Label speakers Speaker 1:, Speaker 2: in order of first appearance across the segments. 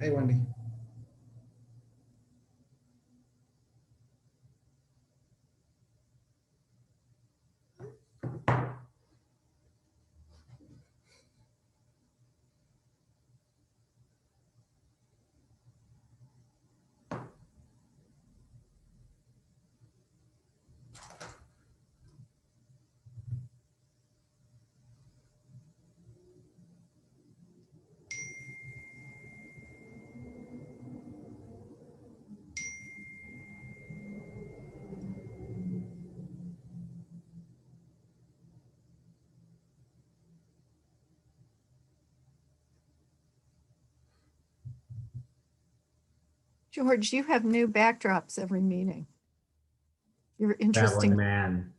Speaker 1: Hey, Wendy.
Speaker 2: George, you have new backdrops every meeting. You're
Speaker 1: That one
Speaker 2: interesting.
Speaker 1: man.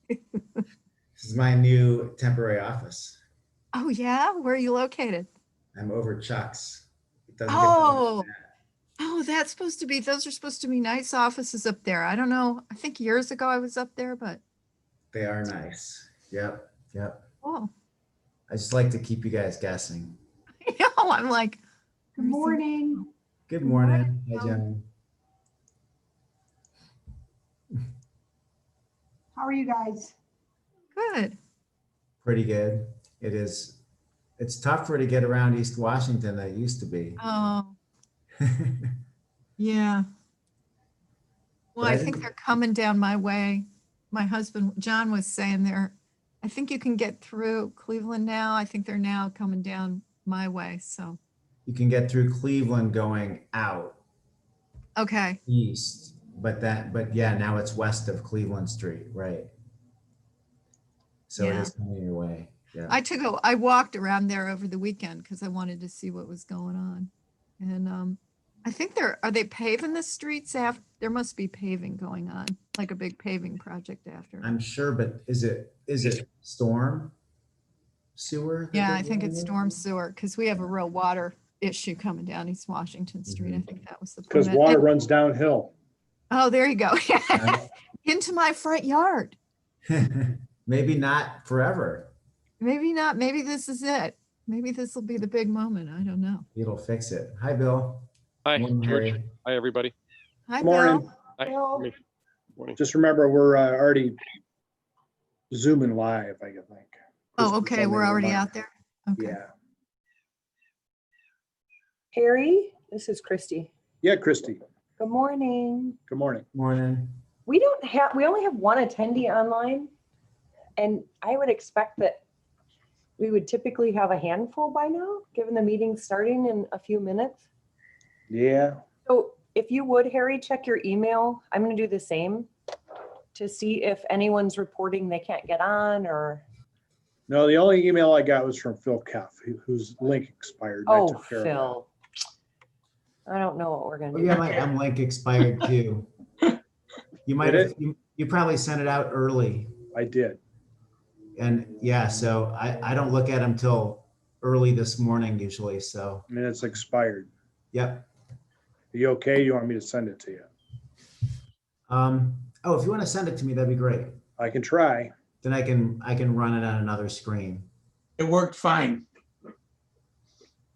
Speaker 1: This is my new temporary office.
Speaker 2: Oh, yeah? Where are you located?
Speaker 1: I'm over Chuck's. It doesn't get
Speaker 2: Oh, that's supposed to be, those are supposed to be nice offices up there. I don't know. I think years ago I was up there, but
Speaker 1: They are nice. Yep. Yep.
Speaker 2: oh,
Speaker 1: I just like to keep you guys guessing.
Speaker 2: I'm like,
Speaker 3: Good morning.
Speaker 1: Good
Speaker 2: Good
Speaker 1: morning.
Speaker 2: morning.
Speaker 1: Hi, Jen.
Speaker 3: How are you guys?
Speaker 2: good.
Speaker 1: Pretty good. It is. It's tougher to get around East Washington than it used to be.
Speaker 2: Oh, yeah. Well,
Speaker 1: But I
Speaker 2: I think
Speaker 1: didn't-
Speaker 2: they're coming down my way. My husband, John, was saying I think you can get through Cleveland now. I think they're now coming down my way. So,
Speaker 1: You can get through Cleveland going out
Speaker 2: okay.
Speaker 1: east, but yeah, now it's west of Cleveland Street, right? So it
Speaker 2: Yeah.
Speaker 1: is coming your way. Yeah.
Speaker 2: I walked around there over the weekend because I wanted to see what was going on. And I think are they paving the streets after? There must be paving going on, like a big paving project after.
Speaker 1: I'm sure, but is it storm sewer? that
Speaker 2: Yeah,
Speaker 1: they're
Speaker 2: I think
Speaker 1: doing
Speaker 2: it's
Speaker 1: it?
Speaker 2: storm sewer because we have a real water issue coming down East Washington Street. I
Speaker 1: Mhm.
Speaker 2: think that was the
Speaker 4: Because
Speaker 2: permit.
Speaker 4: water runs downhill.
Speaker 2: Oh, there you go. Into my front yard.
Speaker 1: Maybe not forever.
Speaker 2: Maybe not. Maybe this is it. Maybe this will be the big moment. I don't know.
Speaker 1: It'll fix it. Hi, Bill.
Speaker 5: Hi,
Speaker 1: Morning,
Speaker 5: George.
Speaker 1: Harry.
Speaker 5: Hi, everybody.
Speaker 2: Hi,
Speaker 4: Morning.
Speaker 2: Bill.
Speaker 5: Hi.
Speaker 3: Bill.
Speaker 5: Morning.
Speaker 4: Just remember, we're already zooming live, I think.
Speaker 2: Oh,
Speaker 4: Just
Speaker 2: okay.
Speaker 4: friendly
Speaker 2: We're already
Speaker 4: reminder.
Speaker 2: out there. Okay.
Speaker 4: Yeah.
Speaker 6: Harry, this is Christy.
Speaker 4: Yeah, Christy.
Speaker 6: Good morning.
Speaker 4: Good morning.
Speaker 1: Morning.
Speaker 6: We only have one attendee online, and I would expect that we would typically have a handful by now, given the meeting starting in a few minutes.
Speaker 4: Yeah.
Speaker 6: So if you would, Harry, check your email. I'm going to do the same to see if anyone's reporting they can't get on or.
Speaker 4: No, the only email I got was from Phil Keff, whose link expired. and I
Speaker 6: Oh,
Speaker 4: took care of that.
Speaker 6: Phil. I don't know what we're going
Speaker 1: Oh
Speaker 6: to do.
Speaker 1: yeah, my M link expired too. You might
Speaker 4: Did
Speaker 1: have, you probably sent it out early.
Speaker 4: I did.
Speaker 1: And yeah, so I don't look at them till early this morning usually. So,
Speaker 4: And it's expired.
Speaker 1: yep.
Speaker 4: Are you okay? You want me to send it to you?
Speaker 1: Oh, if you want to send it to me, that'd be great.
Speaker 4: I can try.
Speaker 1: Then I can run it on another screen.
Speaker 7: It worked fine.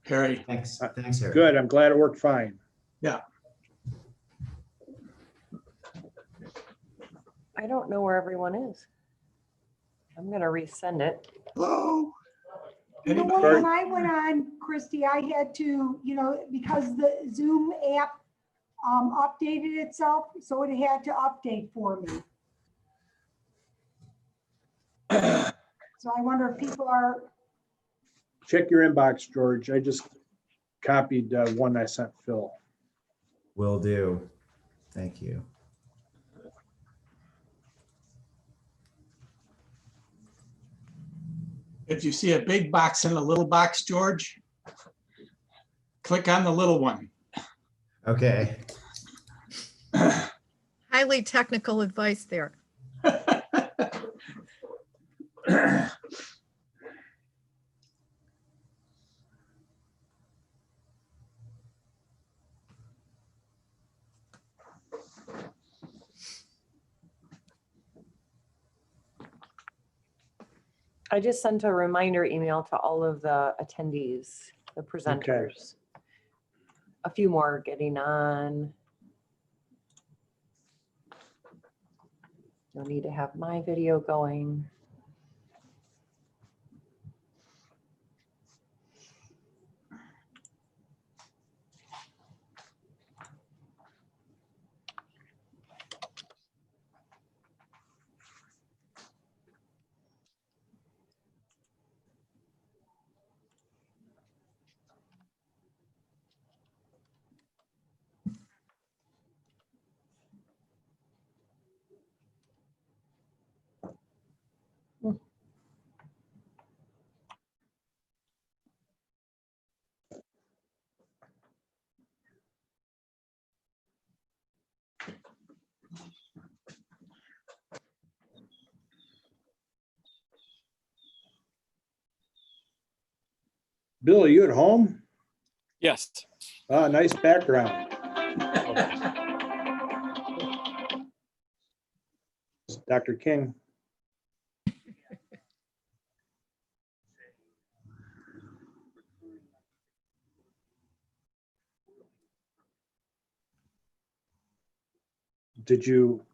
Speaker 7: Harry,
Speaker 1: Thanks. Thanks, Harry.
Speaker 4: Good. I'm glad it worked fine.
Speaker 6: I don't know where everyone is. I'm going to resend it.
Speaker 7: hello?
Speaker 3: You know
Speaker 7: Anybody?
Speaker 3: what, when I went on, Christy, I had to, because the Zoom app updated itself, so it had to update for me. So I wonder if people are,
Speaker 4: Check your inbox, George. I just copied one I sent Phil.
Speaker 1: Will do. Thank you.
Speaker 7: If you see a big box and a little box, George, click on the little one.
Speaker 1: Okay.
Speaker 2: Highly technical advice there.
Speaker 6: I just sent a reminder email to all of the attendees, the presenters. a few more getting on. You'll need to have my video going.
Speaker 4: Bill, are you at home?
Speaker 5: Yes.
Speaker 4: Ah, nice background. Dr. King. Did you,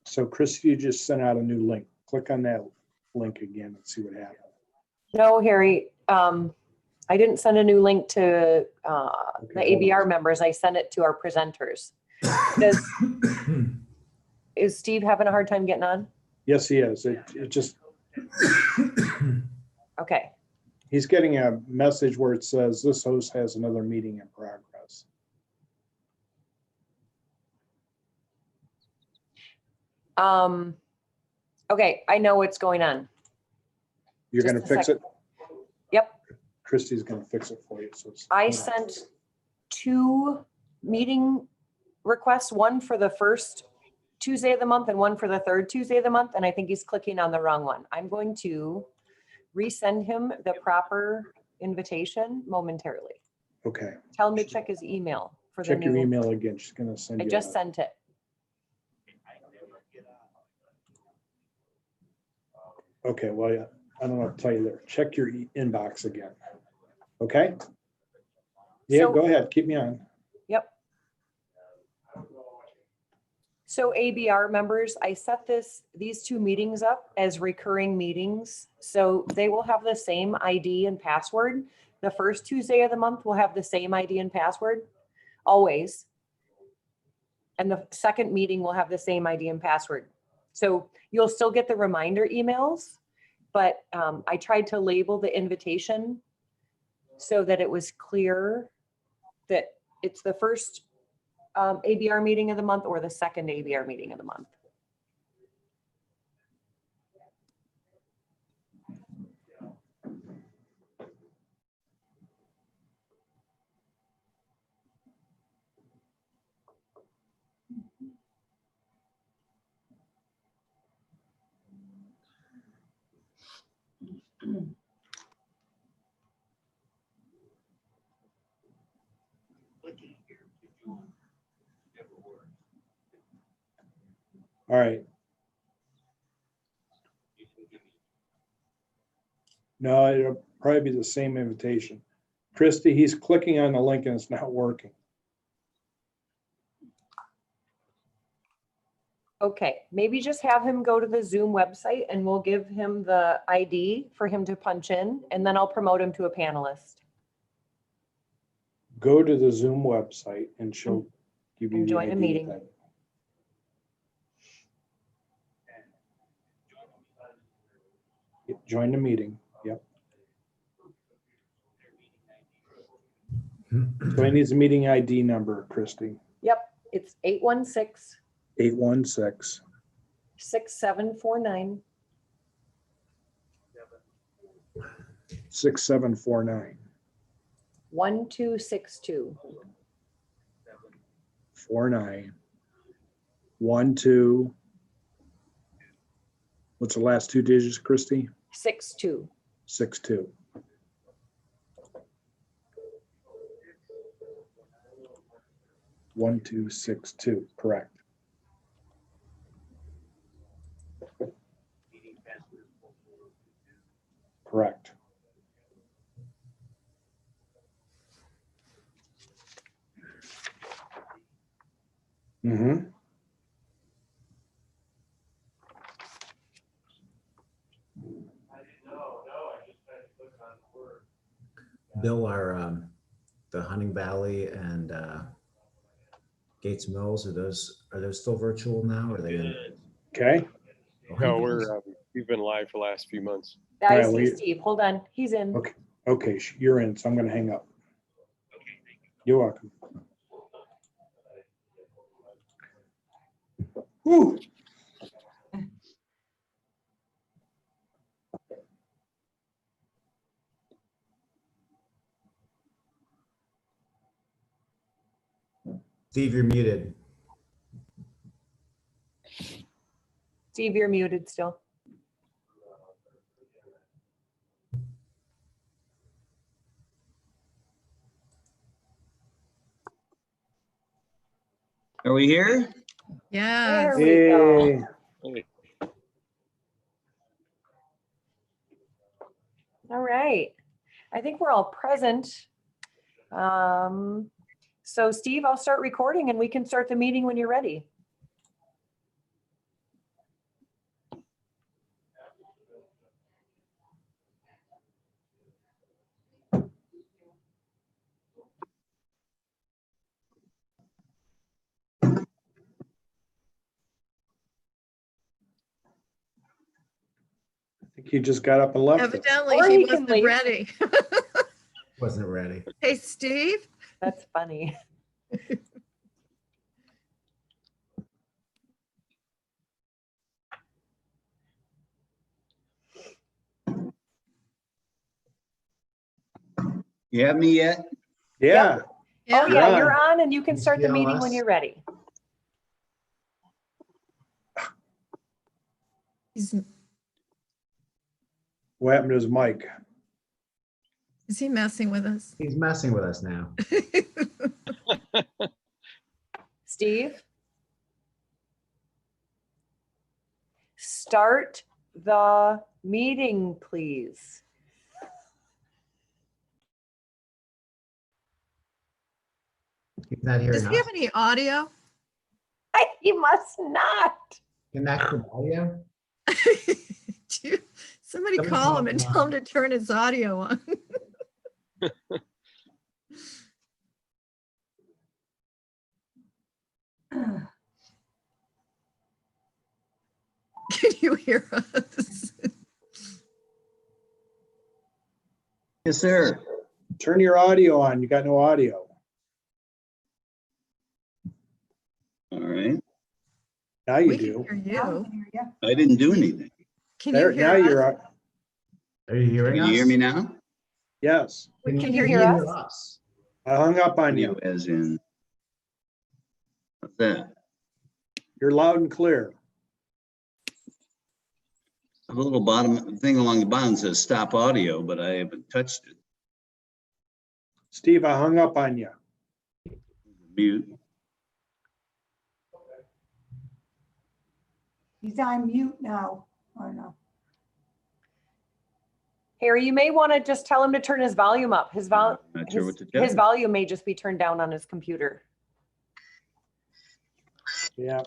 Speaker 4: so Chris, you just sent out a new link. Click on that link again and see what happens.
Speaker 6: No, Harry, I didn't send a new link to the
Speaker 4: Okay, hold on.
Speaker 6: ABR members. I sent it to our presenters. Is Steve having a hard time getting on?
Speaker 4: Yes, he is. It just,
Speaker 6: Okay.
Speaker 4: he's getting a message where it says this host has another meeting in progress.
Speaker 6: Okay, I know what's going on.
Speaker 4: You're
Speaker 6: Just
Speaker 4: gonna
Speaker 6: a
Speaker 4: fix it?
Speaker 6: second. Yep.
Speaker 4: Christie's gonna fix it for you. So it's-
Speaker 6: I sent 2 meeting requests, one for the first Tuesday of the month and one for the third Tuesday of the month, and I think he's clicking on the wrong one. I'm going to resend him the proper invitation momentarily.
Speaker 4: Okay,
Speaker 6: Tell him to check his email for the
Speaker 4: check your
Speaker 6: new.
Speaker 4: email again. She's gonna send
Speaker 6: I
Speaker 4: you.
Speaker 6: just sent it.
Speaker 4: Okay, well, yeah, I don't know what to tell you there. Check your inbox again. Okay? Yeah,
Speaker 6: So-
Speaker 4: go ahead. Keep me on.
Speaker 6: Yep. So ABR members, I set these 2 meetings up as recurring meetings. So they will have the same ID and password. The first Tuesday of the month will have the same ID and password, always. And the second meeting will have the same ID and password. So you'll still get the reminder emails, but I tried to label the invitation so that it was clear that it's the first ABR meeting of the month or the second ABR meeting of the month.
Speaker 4: All right. No, it'll probably be the same invitation. Christie, he's clicking on the link and it's not working.
Speaker 6: Okay, maybe just have him go to the Zoom website and we'll give him the ID for him to punch in, and then I'll promote him to a panelist.
Speaker 4: Go to the Zoom website and she'll give you
Speaker 6: And
Speaker 4: the
Speaker 6: join a
Speaker 4: ID
Speaker 6: meeting.
Speaker 4: thing. Join the meeting. Yep. So he needs a meeting ID number, Christie.
Speaker 6: Yep, it's 816
Speaker 4: 816
Speaker 6: 6749
Speaker 4: 6749
Speaker 6: 1262.
Speaker 4: 49 12. What's the last 2 digits, Christie?
Speaker 6: 62.
Speaker 4: 62. One, 2, 6, 2, correct. Correct. Mm-hmm.
Speaker 1: Bill, the Hunting Valley and Gates Mills, are those still virtual now? Or are they in?
Speaker 4: Okay.
Speaker 5: No, we've been live for the last few months.
Speaker 6: I
Speaker 4: Right,
Speaker 6: see
Speaker 4: we-
Speaker 6: Steve. Hold on. He's in.
Speaker 4: Okay. Okay, you're in, so I'm gonna hang up. You're welcome. Whew.
Speaker 1: Steve, you're muted.
Speaker 6: Steve, you're muted still.
Speaker 8: Are we here?
Speaker 2: Yes.
Speaker 6: There we go.
Speaker 4: Hey,
Speaker 5: Hey,
Speaker 6: All right. I think we're all present. So Steve, I'll start recording and we can start the meeting when you're ready.
Speaker 4: I think you just got up and left us.
Speaker 2: Evidently,
Speaker 6: Or
Speaker 2: he
Speaker 6: he can
Speaker 2: wasn't
Speaker 6: leave.
Speaker 2: ready.
Speaker 1: Wasn't ready.
Speaker 2: Hey, Steve?
Speaker 6: That's funny.
Speaker 8: You have me yet?
Speaker 4: Yeah,
Speaker 6: Oh
Speaker 2: Yeah.
Speaker 6: yeah,
Speaker 4: Yeah.
Speaker 6: you're on and you can
Speaker 1: You
Speaker 6: start the
Speaker 1: see
Speaker 6: meeting
Speaker 1: us?
Speaker 6: when you're ready.
Speaker 2: Is
Speaker 4: what happened to his mic?
Speaker 2: he messing with us?
Speaker 1: He's messing with us now.
Speaker 6: Steve? Start the meeting, please.
Speaker 1: He's not hearing
Speaker 2: Does he
Speaker 1: us.
Speaker 2: have any audio?
Speaker 6: He must not.
Speaker 1: Connect from audio.
Speaker 2: Somebody
Speaker 1: Somebody
Speaker 2: call
Speaker 1: call
Speaker 2: him and
Speaker 1: him
Speaker 2: tell him
Speaker 1: on.
Speaker 2: to turn his audio on. Can you hear us?
Speaker 8: Yes, sir.
Speaker 4: Turn your audio on. You got no audio.
Speaker 8: All right.
Speaker 4: Now you
Speaker 2: We can
Speaker 4: do.
Speaker 2: hear
Speaker 3: Now we
Speaker 2: you.
Speaker 3: can hear ya.
Speaker 8: I didn't do anything.
Speaker 2: Can you
Speaker 4: There, now
Speaker 2: hear
Speaker 4: you're,
Speaker 2: us?
Speaker 1: Are you hearing
Speaker 8: Can
Speaker 1: us?
Speaker 8: you hear me now?
Speaker 4: yes.
Speaker 6: Can you hear us?
Speaker 1: us?
Speaker 4: I hung up on you.
Speaker 8: As in, what's that?
Speaker 4: You're loud and clear.
Speaker 8: A little bottom thing along the bottom says stop audio, but I haven't touched it.
Speaker 4: Steve, I hung up on you.
Speaker 8: Mute.
Speaker 3: He's on mute now. Oh, no.
Speaker 6: Harry, you may want to just tell him to turn his volume up.
Speaker 8: Not sure what to tell
Speaker 6: His
Speaker 8: you.
Speaker 6: volume may just be turned down on his computer.
Speaker 4: Yeah.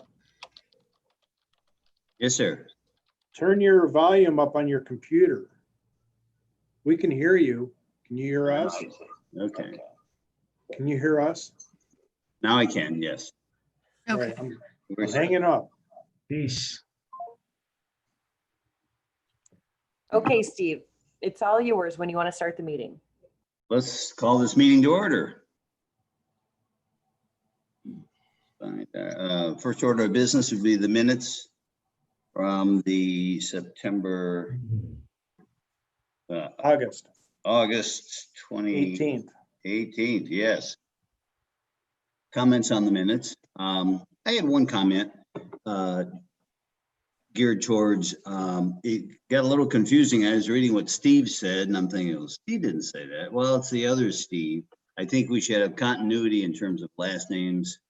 Speaker 8: Yes, sir.
Speaker 4: Turn your volume up on your computer. We can hear you. Can you hear us?
Speaker 8: Okay.
Speaker 4: Can you hear us?
Speaker 8: Now I can, yes.
Speaker 4: All
Speaker 2: Okay.
Speaker 4: right, I'm
Speaker 8: Where's that?
Speaker 4: hanging up.
Speaker 1: Sheesh.
Speaker 6: Okay, Steve, it's all yours when you want to start the meeting.
Speaker 8: Let's call this meeting to order. First order of business would be the minutes from the September,
Speaker 4: August
Speaker 8: August
Speaker 4: 18th.
Speaker 8: 18th, yes. Comments on the minutes. I had one comment geared towards, it got a little confusing. I was reading what Steve said and I'm thinking, well, Steve didn't say that. Well, it's the other Steve. I think we should have continuity in terms of last names,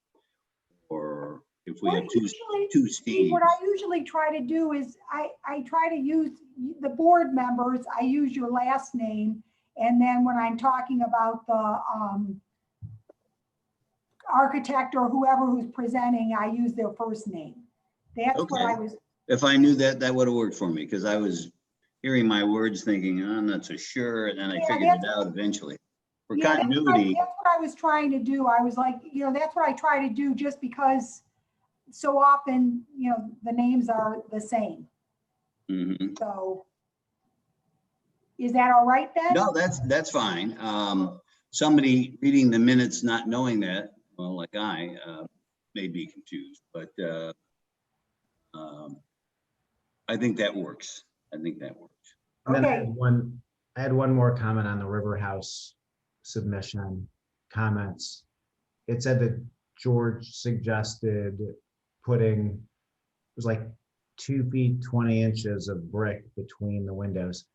Speaker 8: or if we
Speaker 3: Well,
Speaker 8: have
Speaker 3: usually,
Speaker 8: two
Speaker 3: Steve,
Speaker 8: Steves.
Speaker 3: what I usually try to do is I try to use the board members, I use your last name. And then when I'm talking about architect or whoever who's presenting, I use their first name. That's what I
Speaker 8: Okay.
Speaker 3: was,
Speaker 8: If I knew that, that would have worked for me, because I was hearing my words thinking, "Oh, I'm not so sure, and then I
Speaker 3: Yeah,
Speaker 8: figured it out eventually. For
Speaker 3: yeah,
Speaker 8: continuity,
Speaker 3: that's what I was trying to do. I was like, that's what I try to do just because so often, the names are the same.
Speaker 8: mhm.
Speaker 3: So is that all right then?
Speaker 8: No, that's fine. Somebody reading the minutes, not knowing that, well, like may be confused, but I think that works. I think that works.
Speaker 1: And then
Speaker 3: Okay.
Speaker 1: I had one more comment on the River House submission comments. It said that George suggested putting, it was like 2 feet, 20 inches of brick between the windows.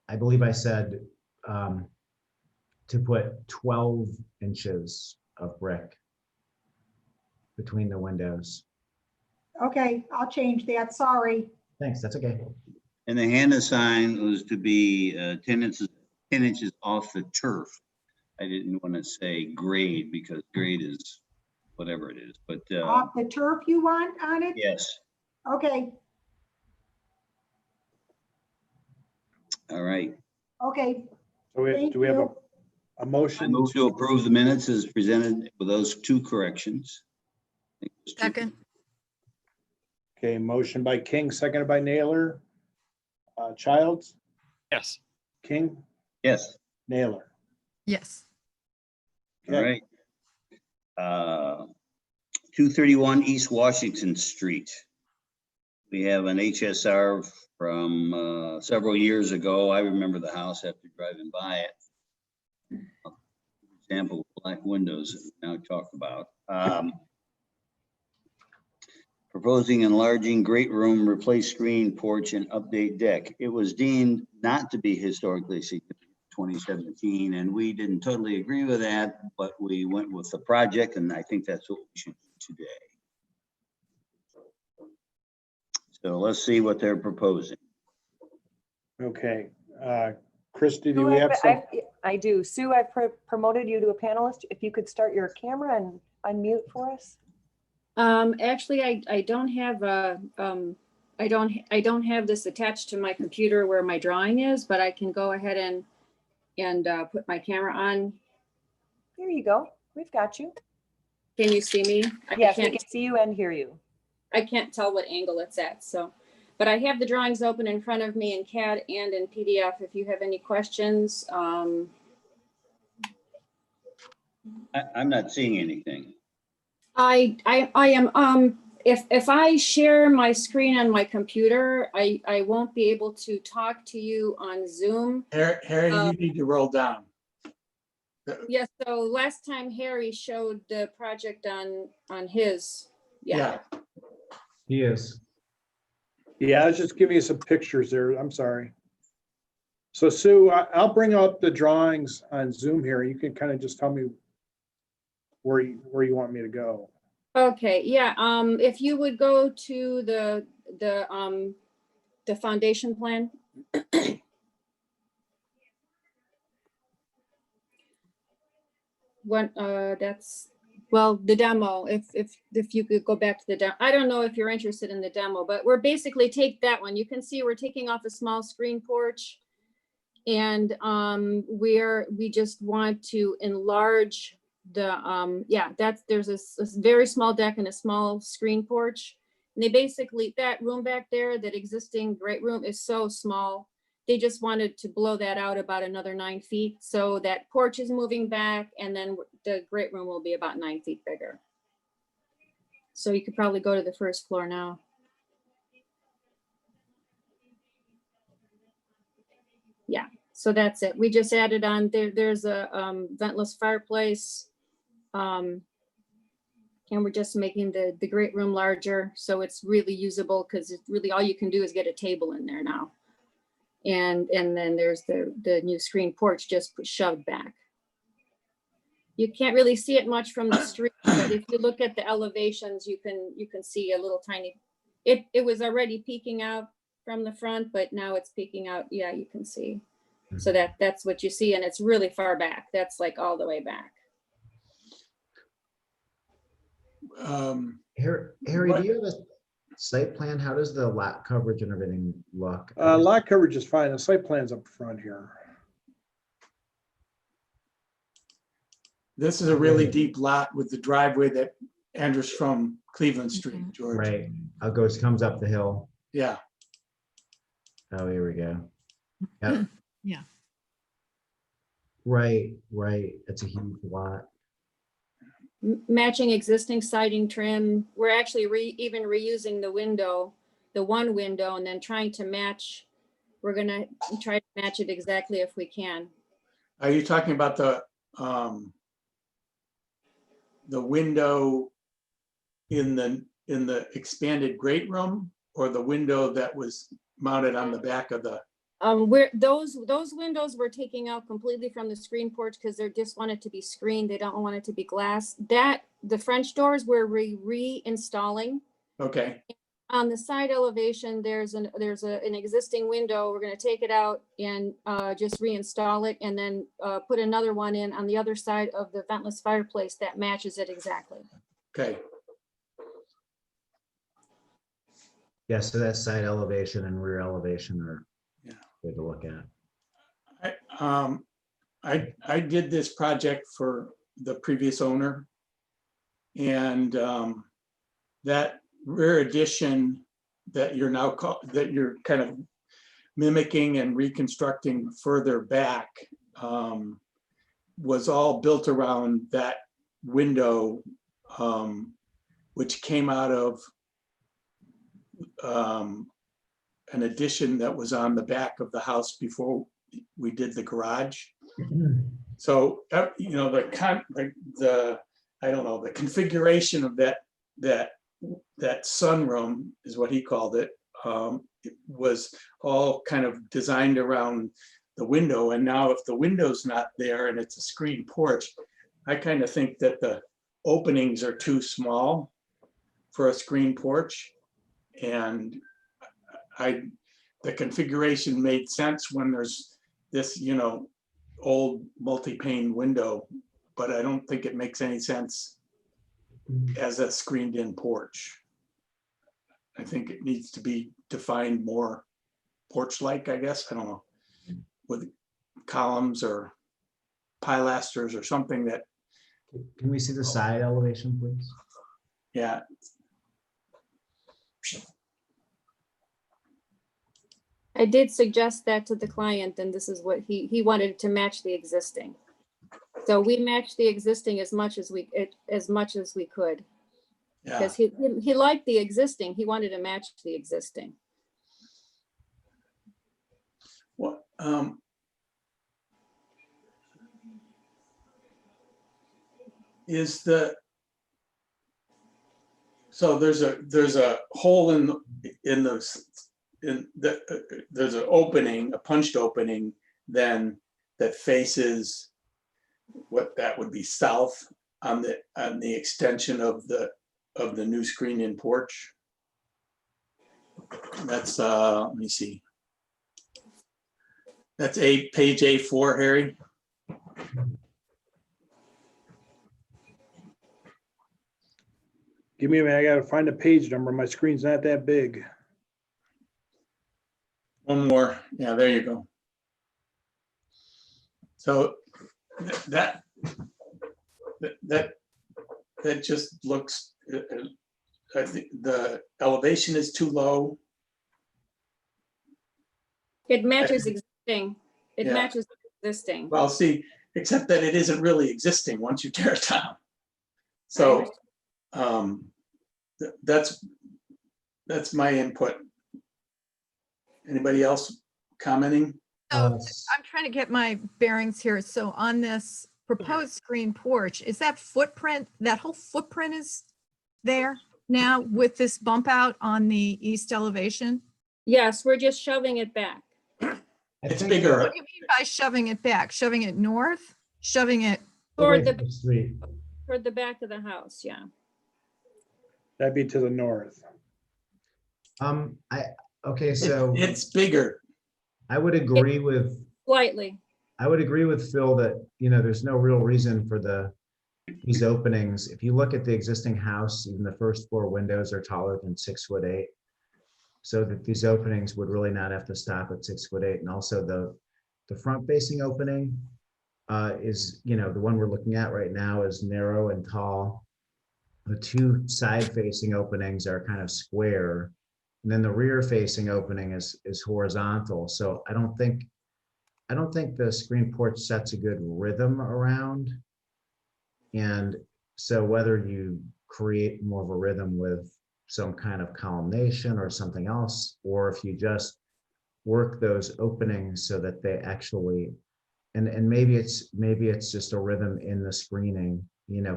Speaker 1: I believe I said to put 12 inches of brick between the windows.
Speaker 3: Okay, I'll change that. Sorry.
Speaker 1: Thanks, that's okay.
Speaker 8: And the Hannah sign was to be 10 inches off the turf. I didn't want to say grade because grade is whatever it is, but
Speaker 3: Off the turf you want on it?
Speaker 8: yes.
Speaker 3: Okay,
Speaker 8: All right.
Speaker 3: okay.
Speaker 4: So
Speaker 3: Thank
Speaker 4: do we have
Speaker 3: you.
Speaker 4: a
Speaker 8: I
Speaker 4: motion?
Speaker 8: move to approve the minutes as presented with those 2 corrections. I think it was 2.
Speaker 2: Second,
Speaker 4: Okay, motion by King, seconded by Naylor. Childs,
Speaker 5: Yes.
Speaker 4: King,
Speaker 8: Yes.
Speaker 4: Naylor.
Speaker 2: yes.
Speaker 8: All
Speaker 4: Okay.
Speaker 8: right. 231 East Washington Street. We have an HSR from several years ago. I remember the house after driving by it. Example, black windows that we now talk about. Proposing enlarging great room, replace screen, porch, and update deck. It was deemed not to be historically significant in 2017, and we didn't totally agree with that, but we went with the project, and I think that's what we should do today. So let's see what they're proposing.
Speaker 4: Okay, Christie, do
Speaker 6: Sue,
Speaker 4: we have some?
Speaker 6: I do. Sue, I've promoted you to a panelist. If you could start your camera and unmute for us.
Speaker 9: Actually, I don't have I don't have this attached to my computer where my drawing is, but I can go ahead and put my camera on.
Speaker 6: There you go. We've got you.
Speaker 9: Can you see me?
Speaker 6: Yes, we can see you and hear you.
Speaker 9: I can't tell what angle it's at, so, but I have the drawings open in front of me in CAD and in PDF if you have any questions.
Speaker 8: I'm not seeing anything.
Speaker 9: I am, if I share my screen on my computer, I won't be able to talk to you on Zoom.
Speaker 7: Harry, you need to roll down.
Speaker 9: Yes, so last time Harry showed the project on his, yeah.
Speaker 1: He is.
Speaker 4: Yeah, I was just giving you some pictures there. I'm sorry. So Sue, I'll bring up the drawings on Zoom here. You can kind of just tell me where you want me to go.
Speaker 9: Okay, yeah, if you would go to the foundation plan. That's, well, the demo, if you could go back to the demo. I don't know if you're interested in the demo, but we're basically take that one. You can see we're taking off a small screen porch. And we just want to enlarge the, there's a very small deck and a small screen porch. And they basically, that room back there, that existing great room is so small. They just wanted to blow that out about another 9 feet. So that porch is moving back and then the great room will be about 9 feet bigger. So you could probably go to the first floor now. Yeah, so that's it. We just added on there's a ventless fireplace. And we're just making the great room larger. So it's really usable because it's really all you can do is get a table in there now. And then there's the new screen porch just shoved back. You can't really see it much from the street, but if you look at the elevations, you can see a little tiny, it was already peeking out from the front, but now it's peeking out. Yeah, you can see. So that's what you see. And it's really far back. That's like all the way back.
Speaker 1: Harry,
Speaker 7: What-
Speaker 1: do you have a site plan? How does the lot coverage and everything look?
Speaker 4: Lot coverage is fine. The site plan's up front here.
Speaker 7: This is a really deep lot with the driveway that enters from Cleveland Street, George.
Speaker 1: Right, comes up the hill.
Speaker 7: Yeah,
Speaker 1: Oh, here we go. Yep.
Speaker 2: Yeah.
Speaker 1: Right, it's a huge lot.
Speaker 9: Matching existing siding trim. We're actually even reusing the window, the one window, and then trying to match. We're gonna try to match it exactly if we can.
Speaker 7: are you talking about the window in the expanded great room, or the window that was mounted on the back of the?
Speaker 9: Those windows we're taking out completely from the screen porch because they just want it to be screened. They don't want it to be glass. The French doors we're reinstalling.
Speaker 7: Okay,
Speaker 9: On the side elevation, there's an existing window. We're gonna take it out and just reinstall it and then put another one in on the other side of the ventless fireplace that matches it exactly.
Speaker 7: okay.
Speaker 1: Yeah, so that side elevation and rear elevation are
Speaker 7: Yeah.
Speaker 1: good to look at.
Speaker 7: I did this project for the previous owner. And that rear addition that you're now that you're kind of mimicking and reconstructing further back was all built around that window, which came out of an addition that was on the back of the house before we did the garage. So, you know, the I don't know, the configuration of that sunroom is what he called it. It was all kind of designed around the window. And now if the window's not there and it's a screen porch, I kind of think that the openings are too small for a screen porch. And the configuration made sense when there's this, you know, old multi-pane window, but I don't think it makes any sense as a screened-in porch. I think it needs to be defined more porch-like, I guess, I don't know, with columns or pilasters or something that,
Speaker 1: Can we see the side elevation, please?
Speaker 7: yeah.
Speaker 9: I did suggest that to the client, and this is what he wanted to match the existing. So we matched the existing as much as we could,
Speaker 7: Yeah,
Speaker 9: because he liked the existing. He wanted to match the existing.
Speaker 7: what, is the, so there's a hole there's an opening, a punched opening then that faces what that would be south on the extension of the new screen-in porch. That's let me see. That's page A4, Harry.
Speaker 4: Give me a minute, I gotta find a page number. My screen's not that big.
Speaker 7: One more. Yeah, there you go. So that just looks, I think the elevation is too low.
Speaker 9: It matches existing. It
Speaker 7: Yeah.
Speaker 9: matches existing.
Speaker 7: Well, see, except that it isn't really existing once you tear it down. So that's my input. Anybody else commenting?
Speaker 2: So I'm trying to get my bearings here. So on this proposed screen porch, is that footprint, that whole footprint is there now with this bump out on the east elevation?
Speaker 9: Yes, we're just shoving it back.
Speaker 7: It's
Speaker 1: think
Speaker 7: bigger.
Speaker 2: What do you mean by shoving it back? Shoving it north? Shoving it,
Speaker 1: away
Speaker 9: Toward
Speaker 1: from the street.
Speaker 9: the back of the house, yeah.
Speaker 4: That'd be to the north.
Speaker 1: Okay, so
Speaker 7: It's bigger.
Speaker 1: I would agree with
Speaker 9: Slightly.
Speaker 1: Phil that, you know, there's no real reason for the these openings, if you look at the existing house, even the first floor windows are taller than 6'8". So that these openings would really not have to stop at 6'8". And also the front facing opening is, the one we're looking at right now is narrow and tall. The two side facing openings are kind of square. And then the rear facing opening is horizontal. So I don't think the screen porch sets a good rhythm around. And so whether you create more of a rhythm with some kind of columnation or something else, or if you just work those openings so that they actually, and maybe it's just a rhythm in the screening,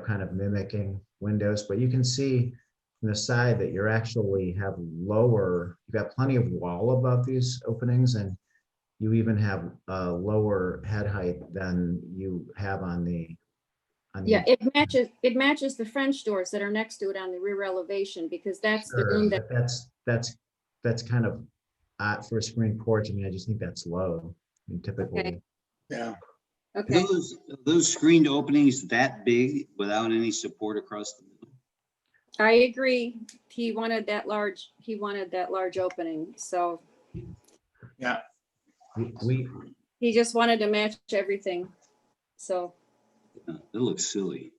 Speaker 1: kind of mimicking windows, but you can see from the side that you're actually have lower, you've got plenty of wall above these openings, and you even have a lower head height than you have on the.
Speaker 9: Yeah, it matches the French doors that are next to it on the rear elevation, because that's the
Speaker 1: Sure,
Speaker 9: room that,
Speaker 1: but that's kind of for a screen porch. I mean, I just think that's low. I mean, typically.
Speaker 9: Okay.
Speaker 7: Yeah.
Speaker 9: okay.
Speaker 8: Those screened openings that big without any support across the middle?
Speaker 9: I agree. He wanted that large opening, so
Speaker 7: Yeah.
Speaker 1: We
Speaker 9: he just wanted to match everything. So,
Speaker 8: It looks silly.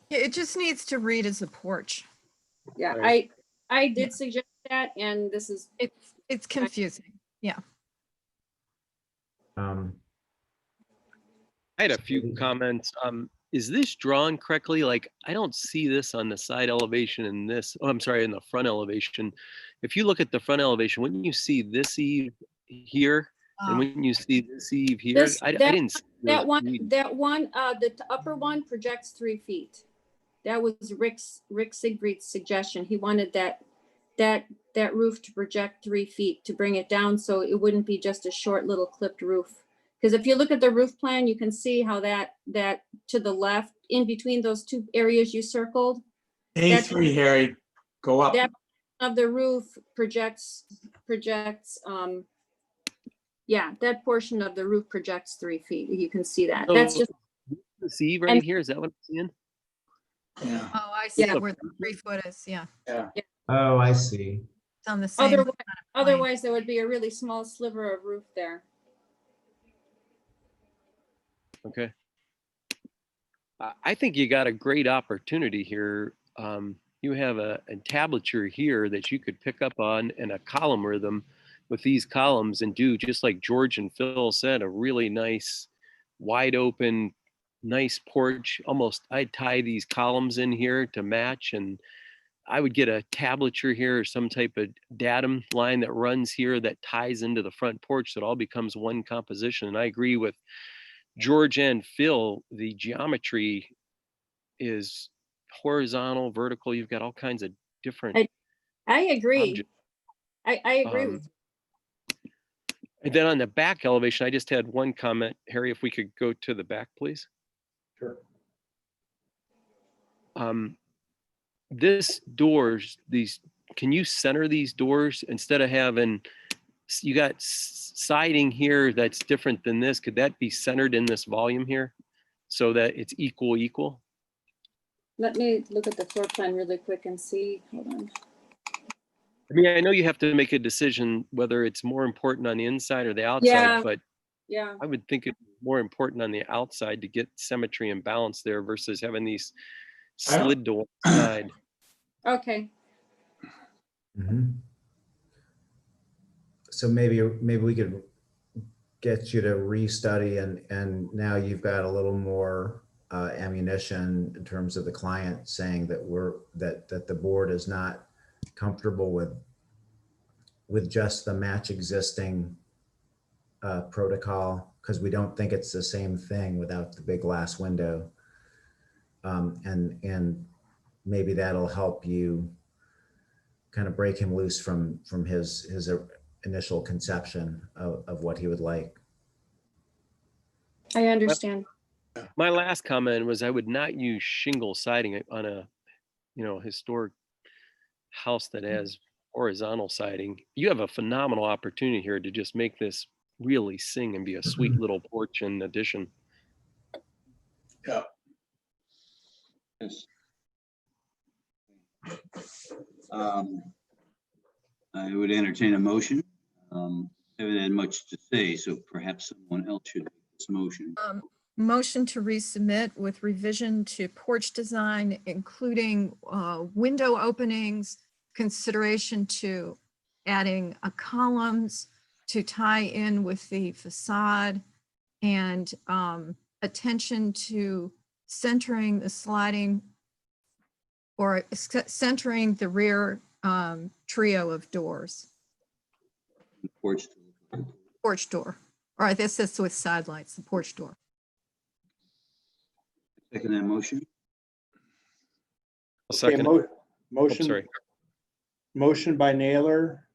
Speaker 2: It just needs to read as a porch.
Speaker 9: yeah,
Speaker 5: Right.
Speaker 9: I did suggest that, and this is,
Speaker 2: It's confusing.
Speaker 1: um
Speaker 5: I had a few comments. Is this drawn correctly? Like, I don't see this on the side elevation in this, oh, I'm sorry, in the front elevation. If you look at the front elevation, wouldn't you see this eave here? And wouldn't you see this eave here?
Speaker 9: This-
Speaker 5: I
Speaker 9: that-
Speaker 5: didn't. see
Speaker 9: that
Speaker 5: those
Speaker 9: one,
Speaker 5: eaves.
Speaker 9: the upper one projects 3 feet. That was Rick Siegfried's suggestion. He wanted that roof to project 3 feet to bring it down, so it wouldn't be just a short little clipped roof. Because if you look at the roof plan, you can see how that to the left, in between those two areas you circled,
Speaker 7: A3, Harry, go up.
Speaker 9: that of the roof projects, yeah, that portion of the roof projects 3 feet. You can see that. That's
Speaker 5: So,
Speaker 9: just,
Speaker 5: This eave right
Speaker 9: and-
Speaker 5: here, is that what I'm seeing?
Speaker 7: Yeah.
Speaker 2: Oh, I see
Speaker 9: Yeah.
Speaker 2: where the 3 foot is. Yeah.
Speaker 1: oh, I see.
Speaker 2: It's on the same.
Speaker 9: otherwise there would be a really small sliver of roof there.
Speaker 5: Okay. I think you got a great opportunity here. You have a entablature here that you could pick up on and a column rhythm with these columns and do, just like George and Phil said, a really nice, wide open, nice porch. Almost, I'd tie these columns in here to match, and I would get a tablature here or some type of datum line that runs here that ties into the front porch, so it all becomes one composition. And I agree with George and Phil, the geometry is horizontal, vertical. You've got all kinds of different
Speaker 9: I agree.
Speaker 5: objects.
Speaker 9: I agree
Speaker 5: Um,
Speaker 9: with you.
Speaker 5: And then on the back elevation, I just had one comment. Harry, if we could go to the back, please.
Speaker 4: Sure.
Speaker 5: This doors, can you center these doors instead of having, you got siding here that's different than this? Could that be centered in this volume here so that it's equal?
Speaker 9: Let me look at the floor plan really quick and see. Hold on.
Speaker 5: I mean, I know you have to make a decision whether it's more important on the inside or the outside,
Speaker 9: Yeah.
Speaker 5: but
Speaker 9: Yeah,
Speaker 5: I would think it's more important on the outside to get symmetry and balance there versus having these slid doors side.
Speaker 9: okay.
Speaker 1: Mhm. So maybe we could get you to restudy, and now you've got a little more ammunition in terms of the client saying that the board is not comfortable with just the match existing protocol, because we don't think it's the same thing without the big glass window. And maybe that'll help you kind of break him loose from his initial conception of what he would like.
Speaker 9: I understand.
Speaker 5: My last comment was I would not use shingle siding on a, historic house that has horizontal siding. You have a phenomenal opportunity here to just make this really sing and be a sweet little porch and addition.
Speaker 7: Yeah.
Speaker 8: Yes. Um, I would entertain a motion. Haven't had much to say, so perhaps someone else should make this motion.
Speaker 2: Motion to resubmit with revision to porch design, including window openings, consideration to adding columns to tie in with the facade, and attention to centering the sliding or centering the rear trio of doors,
Speaker 8: Porch.
Speaker 2: porch door. Or I guess that's with side lights, the porch door.
Speaker 8: Second that motion.
Speaker 5: I'll
Speaker 4: Okay,
Speaker 5: second. Oh,
Speaker 4: motion,
Speaker 5: sorry.
Speaker 4: motion by Naylor,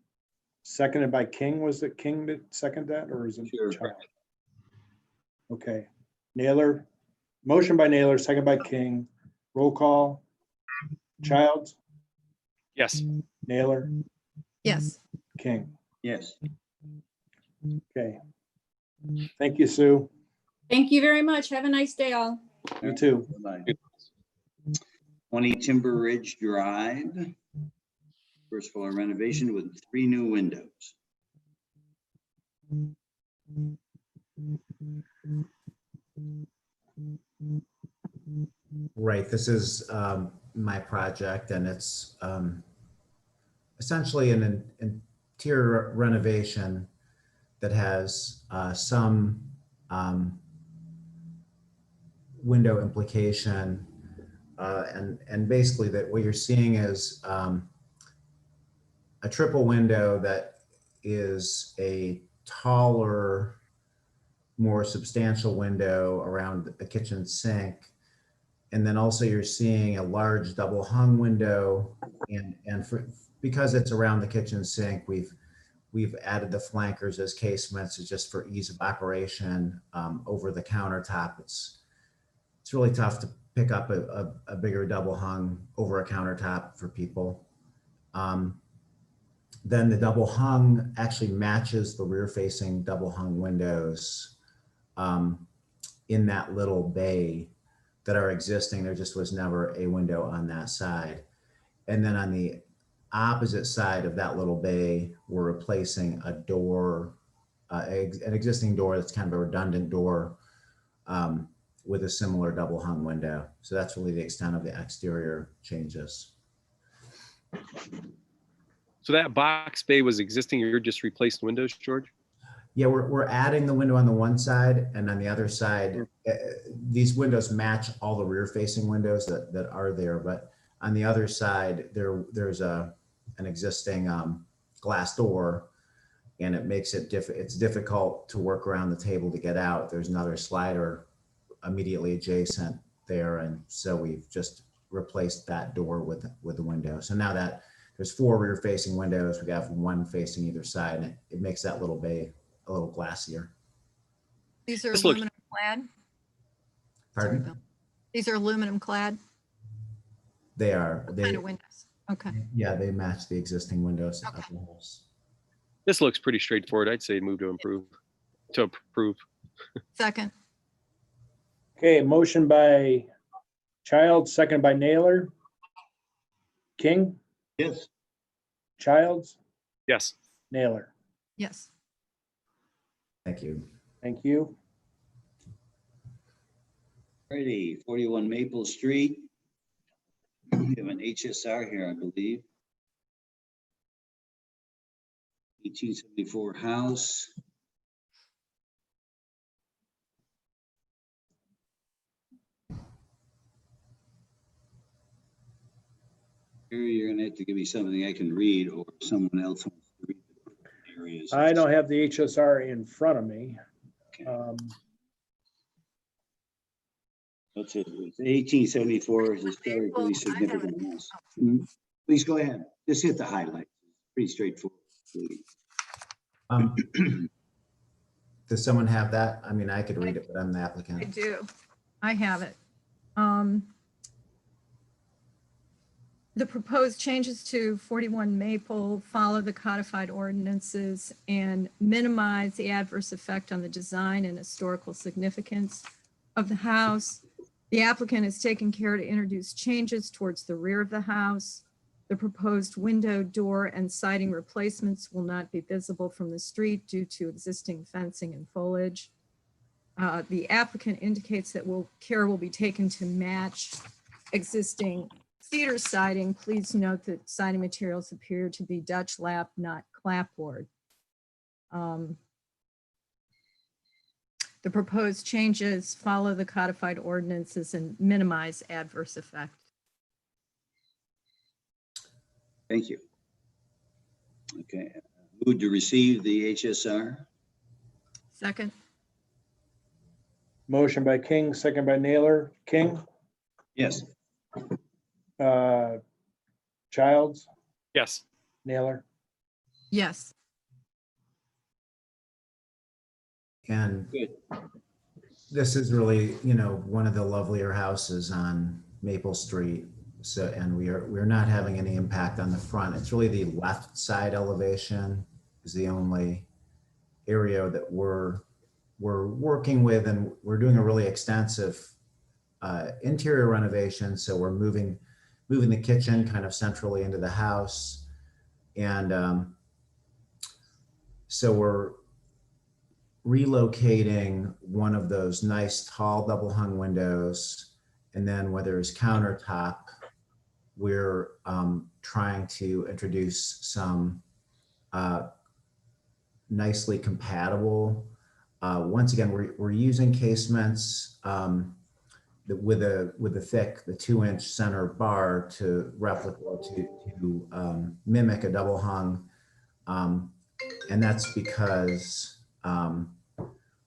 Speaker 4: seconded by King. Was it King that seconded that, or is it
Speaker 8: Sure.
Speaker 4: Child? Okay, Naylor, motion by Naylor, second by King. Roll call. Childs,
Speaker 5: Yes.
Speaker 4: Naylor,
Speaker 2: Yes.
Speaker 4: King.
Speaker 8: Yes.
Speaker 4: Okay. Thank you, Sue.
Speaker 9: Thank you very much. Have a nice day all.
Speaker 4: You too.
Speaker 8: Bye-bye. 20 Timber Ridge Drive. First floor renovation with 3 new windows.
Speaker 1: Right, this is my project, and it's essentially an interior renovation that has some window implication. And basically that what you're seeing is a triple window that is a taller, more substantial window around the kitchen sink. And then also you're seeing a large double hung window, and because it's around the kitchen sink, we've added the flankers as casements just for ease of operation over the countertop. It's really tough to pick up a bigger double hung over a countertop for people. Then the double hung actually matches the rear facing double hung windows in that little bay that are existing. There just was never a window on that side. And then on the opposite side of that little bay, we're replacing a door, an existing door that's kind of a redundant door with a similar double hung window. So that's really the extent of the exterior changes.
Speaker 5: So that box bay was existing. You're just replacing windows, George?
Speaker 1: Yeah, we're adding the window on the one side, and on the other side, these windows match all the rear facing windows that are there. But on the other side, there's an existing glass door, and it makes it it's difficult to work around the table to get out. There's another slider immediately adjacent there, and so we've just replaced that door with the window. So now that there's 4 rear facing windows, we have 1 facing either side, and it makes that little bay a little glassier.
Speaker 2: These are
Speaker 5: This looks-
Speaker 2: aluminum clad?
Speaker 1: Pardon?
Speaker 2: Sorry, Bill. These are aluminum clad?
Speaker 1: They are.
Speaker 2: What
Speaker 1: They,
Speaker 2: kind of windows? Okay.
Speaker 1: yeah, they match the existing windows of
Speaker 2: Okay.
Speaker 1: the house.
Speaker 5: This looks pretty straightforward. I'd say move to approve.
Speaker 2: Second.
Speaker 4: Okay, motion by Childs, second by Naylor. King,
Speaker 8: Yes.
Speaker 4: Childs,
Speaker 5: Yes.
Speaker 4: Naylor.
Speaker 2: Yes.
Speaker 1: Thank you.
Speaker 4: Thank you.
Speaker 8: Alrighty, 41 Maple Street. We have an HSR here, I believe. 1874 house. Here, you're gonna have to give me something I can read, or someone else wants to read the areas.
Speaker 4: I don't have the HSR in front of me.
Speaker 8: Okay. That's it. It's 1874 is historically significant house. Please go ahead. Just hit the highlight. Pretty straightforward.
Speaker 1: Does someone have that? I mean, I could read it, but I'm the
Speaker 2: I
Speaker 1: applicant.
Speaker 2: do. I have it. The proposed changes to 41 Maple follow the codified ordinances and minimize the adverse effect on the design and historical significance of the house. The applicant has taken care to introduce changes towards the rear of the house. The proposed window, door, and siding replacements will not be visible from the street due to existing fencing and foliage. The applicant indicates that care will be taken to match existing cedar siding. Please note that siding materials appear to be Dutch lap, not clapboard. The proposed changes follow the codified ordinances and minimize adverse effect.
Speaker 8: Thank you. Okay, move to receive the HSR.
Speaker 2: Second,
Speaker 4: Motion by King, second by Naylor. King,
Speaker 8: Yes.
Speaker 4: Childs,
Speaker 5: Yes.
Speaker 4: Naylor.
Speaker 2: yes.
Speaker 1: And
Speaker 8: Good.
Speaker 1: this is really, you know, one of the lovelier houses on Maple Street. So, and we're not having any impact on the front. It's really the left side elevation is the only area that we're working with, and we're doing a really extensive interior renovation. So we're moving the kitchen kind of centrally into the house. And so we're relocating one of those nice tall double hung windows. And then where there's countertop, we're trying to introduce some nicely compatible. Once again, we're using casements with a thick, the 2-inch center bar to replicate, to mimic a double hung. And that's because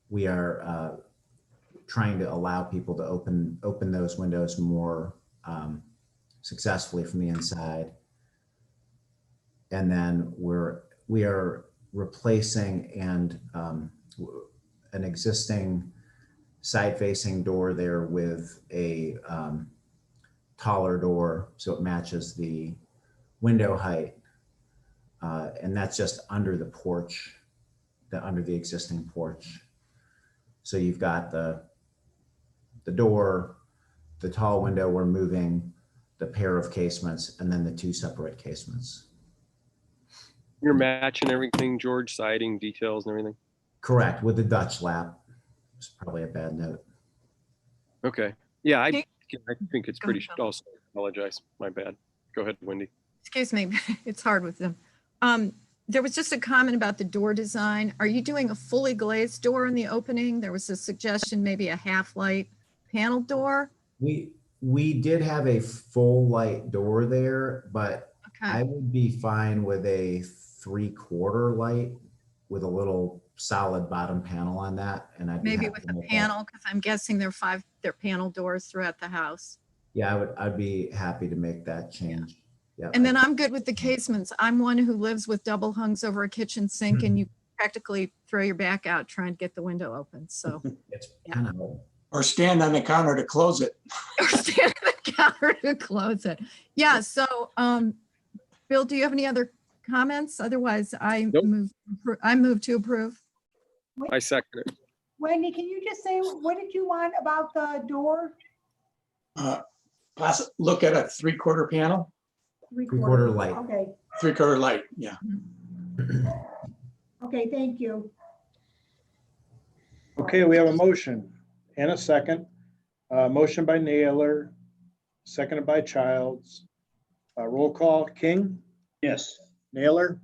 Speaker 1: we are trying to allow people to open those windows more successfully from the inside. And then we are replacing an existing side-facing door there with a taller door, so it matches the window height. And that's just under the porch, under the existing porch. So you've got the door, the tall window we're moving, the pair of casements, and then the 2 separate casements.
Speaker 5: You're matching everything, George, siding, details and everything?
Speaker 1: Correct, with the Dutch lap. It's probably a bad note.
Speaker 5: Okay. Yeah, I
Speaker 2: Okay.
Speaker 5: think it's
Speaker 2: Go
Speaker 5: pretty,
Speaker 2: ahead, Bill.
Speaker 5: also apologize. My bad. Go ahead, Wendy.
Speaker 2: Excuse me, it's hard with them. There was just a comment about the door design. Are you doing a fully glazed door in the opening? There was a suggestion, maybe a half light panel door.
Speaker 1: We did have a full light door there, but I
Speaker 2: Okay,
Speaker 1: would be fine with a 3/4 light with a little solid bottom panel on that. And I'd be
Speaker 2: maybe
Speaker 1: happy
Speaker 2: with
Speaker 1: to
Speaker 2: a
Speaker 1: make that.
Speaker 2: panel, because I'm guessing there are panel doors throughout the house.
Speaker 1: Yeah, I'd be happy to make that change. Yeah.
Speaker 2: And then I'm good with the casements. I'm one who lives with double hungs over a kitchen sink, and you practically throw your back out trying to get the window open. So
Speaker 1: It's
Speaker 2: Yeah.
Speaker 1: kind of,
Speaker 7: Or stand on the counter to close it.
Speaker 2: or stand at the counter to close it. Yeah, so Bill, do you have any other comments? Otherwise, I
Speaker 5: Nope.
Speaker 2: move to approve.
Speaker 5: I second it.
Speaker 3: Wendy, can you just say, what did you want about the door?
Speaker 7: Look at a 3/4 panel,
Speaker 1: 3/4 light.
Speaker 3: Okay,
Speaker 7: 3/4 light, yeah.
Speaker 3: okay, thank you.
Speaker 4: Okay, we have a motion and a second. Motion by Naylor, seconded by Childs. Roll call, King,
Speaker 8: Yes.
Speaker 4: Naylor,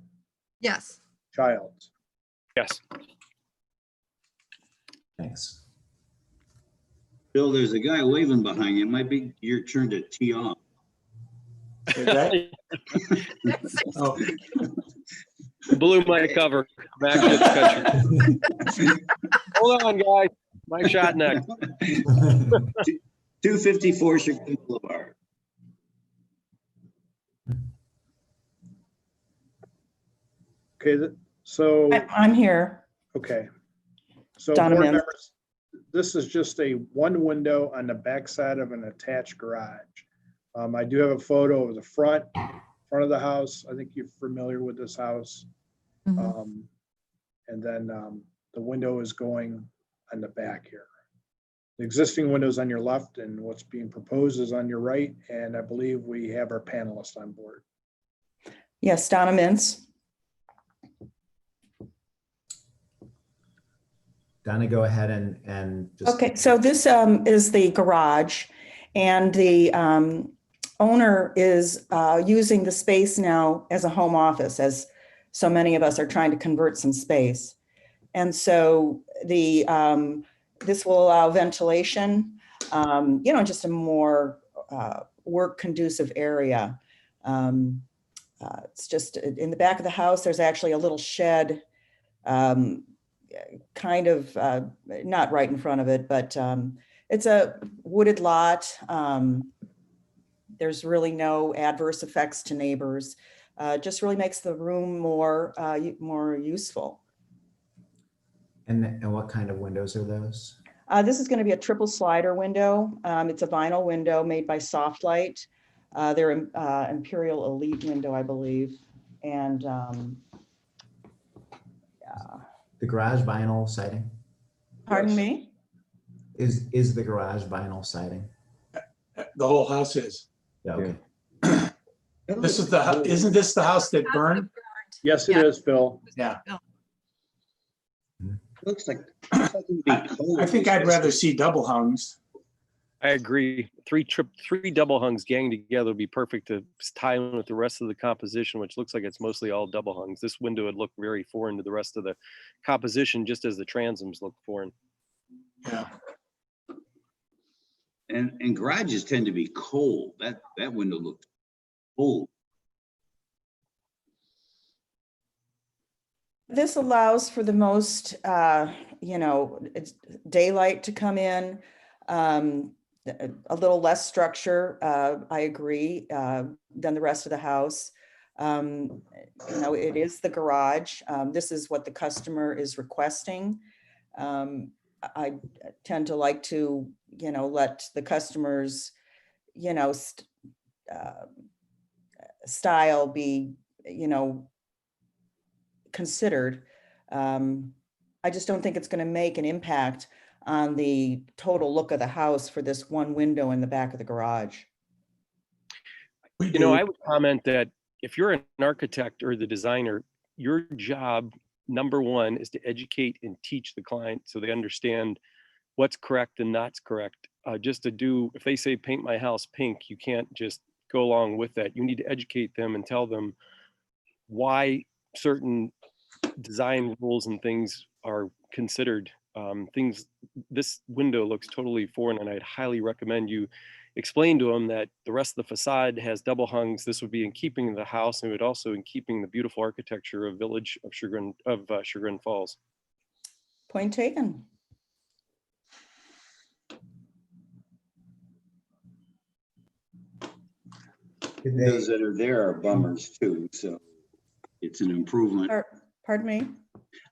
Speaker 2: Yes.
Speaker 4: Childs.
Speaker 5: Yes.
Speaker 1: thanks.
Speaker 8: Bill, there's a guy waving behind you. It might be your turn to tee off.
Speaker 7: Is that- oh,
Speaker 5: Blew my cover. Back to the country. Hold on, guys. My shot next.
Speaker 8: 254 Chagrin Boulevard.
Speaker 4: Okay, so,
Speaker 10: I'm here.
Speaker 4: okay. So
Speaker 10: Donna
Speaker 4: board
Speaker 10: Mims.
Speaker 4: members, this is just a one window on the backside of an attached garage. I do have a photo of the front of the house. I think you're familiar with this house.
Speaker 2: Mhm.
Speaker 4: And then the window is going on the back here. The existing windows on your left and what's being proposed is on your right. And I believe we have our panelists on board.
Speaker 10: Yes, Donna Mintz.
Speaker 1: Donna, go ahead and just.
Speaker 10: Okay, so this is the garage, and the owner is using the space now as a home office, as so many of us are trying to convert some space. And so the this will allow ventilation, just a more work conducive area. It's just in the back of the house, there's actually a little shed, kind of not right in front of it, but it's a wooded lot. There's really no adverse effects to neighbors. Just really makes the room more useful.
Speaker 1: And what kind of windows are those?
Speaker 10: This is going to be a triple slider window. It's a vinyl window made by Softlight. They're Imperial Elite window, I believe. And
Speaker 1: The garage vinyl siding?
Speaker 10: pardon me?
Speaker 1: Is the garage vinyl siding?
Speaker 7: The whole house is.
Speaker 1: Yeah, okay.
Speaker 7: This is isn't this the house that burned?
Speaker 4: Yes, it
Speaker 2: Yeah.
Speaker 4: is, Phil.
Speaker 7: Yeah.
Speaker 8: Looks like. it'd be cold.
Speaker 7: I think I'd rather see double hungs.
Speaker 5: I agree. Three double hungs gang together would be perfect to tie in with the rest of the composition, which looks like it's mostly all double hungs. This window would look very foreign to the rest of the composition, just as the transoms look foreign.
Speaker 7: Yeah.
Speaker 8: And garages tend to be cold. That window looked cold.
Speaker 10: This allows for the most, it's daylight to come in, a little less structure, I agree, than the rest of the house. It is the garage. This is what the customer is requesting. I tend to like to, let the customers, style be, considered. I just don't think it's going to make an impact on the total look of the house for this one window in the back of the garage.
Speaker 5: I would comment that if you're an architect or the designer, your job, number one, is to educate and teach the client so they understand what's correct and not correct. If they say paint my house pink, you can't just go along with that. You need to educate them and tell them why certain design rules and things are considered. This window looks totally foreign, and I'd highly recommend you explain to them that the rest of the facade has double hungs. This would be in keeping of the house, and it would also in keeping the beautiful architecture of Village of Chagrin Falls.
Speaker 10: Point taken.
Speaker 8: Those that are there are bummers too, so it's an improvement.
Speaker 10: Pardon me?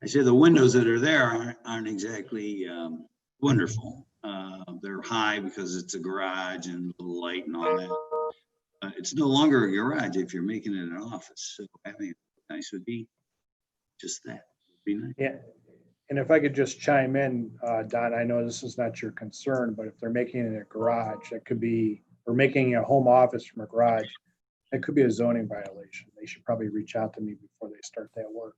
Speaker 8: I say the windows that are there aren't exactly wonderful. They're high because it's a garage and a little light and all that. It's no longer a garage if you're making it an office. So having it nice would be just that. Would be nice.
Speaker 4: Yeah. And if I could just chime in, Don, I know this is not your concern, but if they're making it a garage, that could be, or making a home office from a garage, that could be a zoning violation. They should probably reach out to me before they start that work.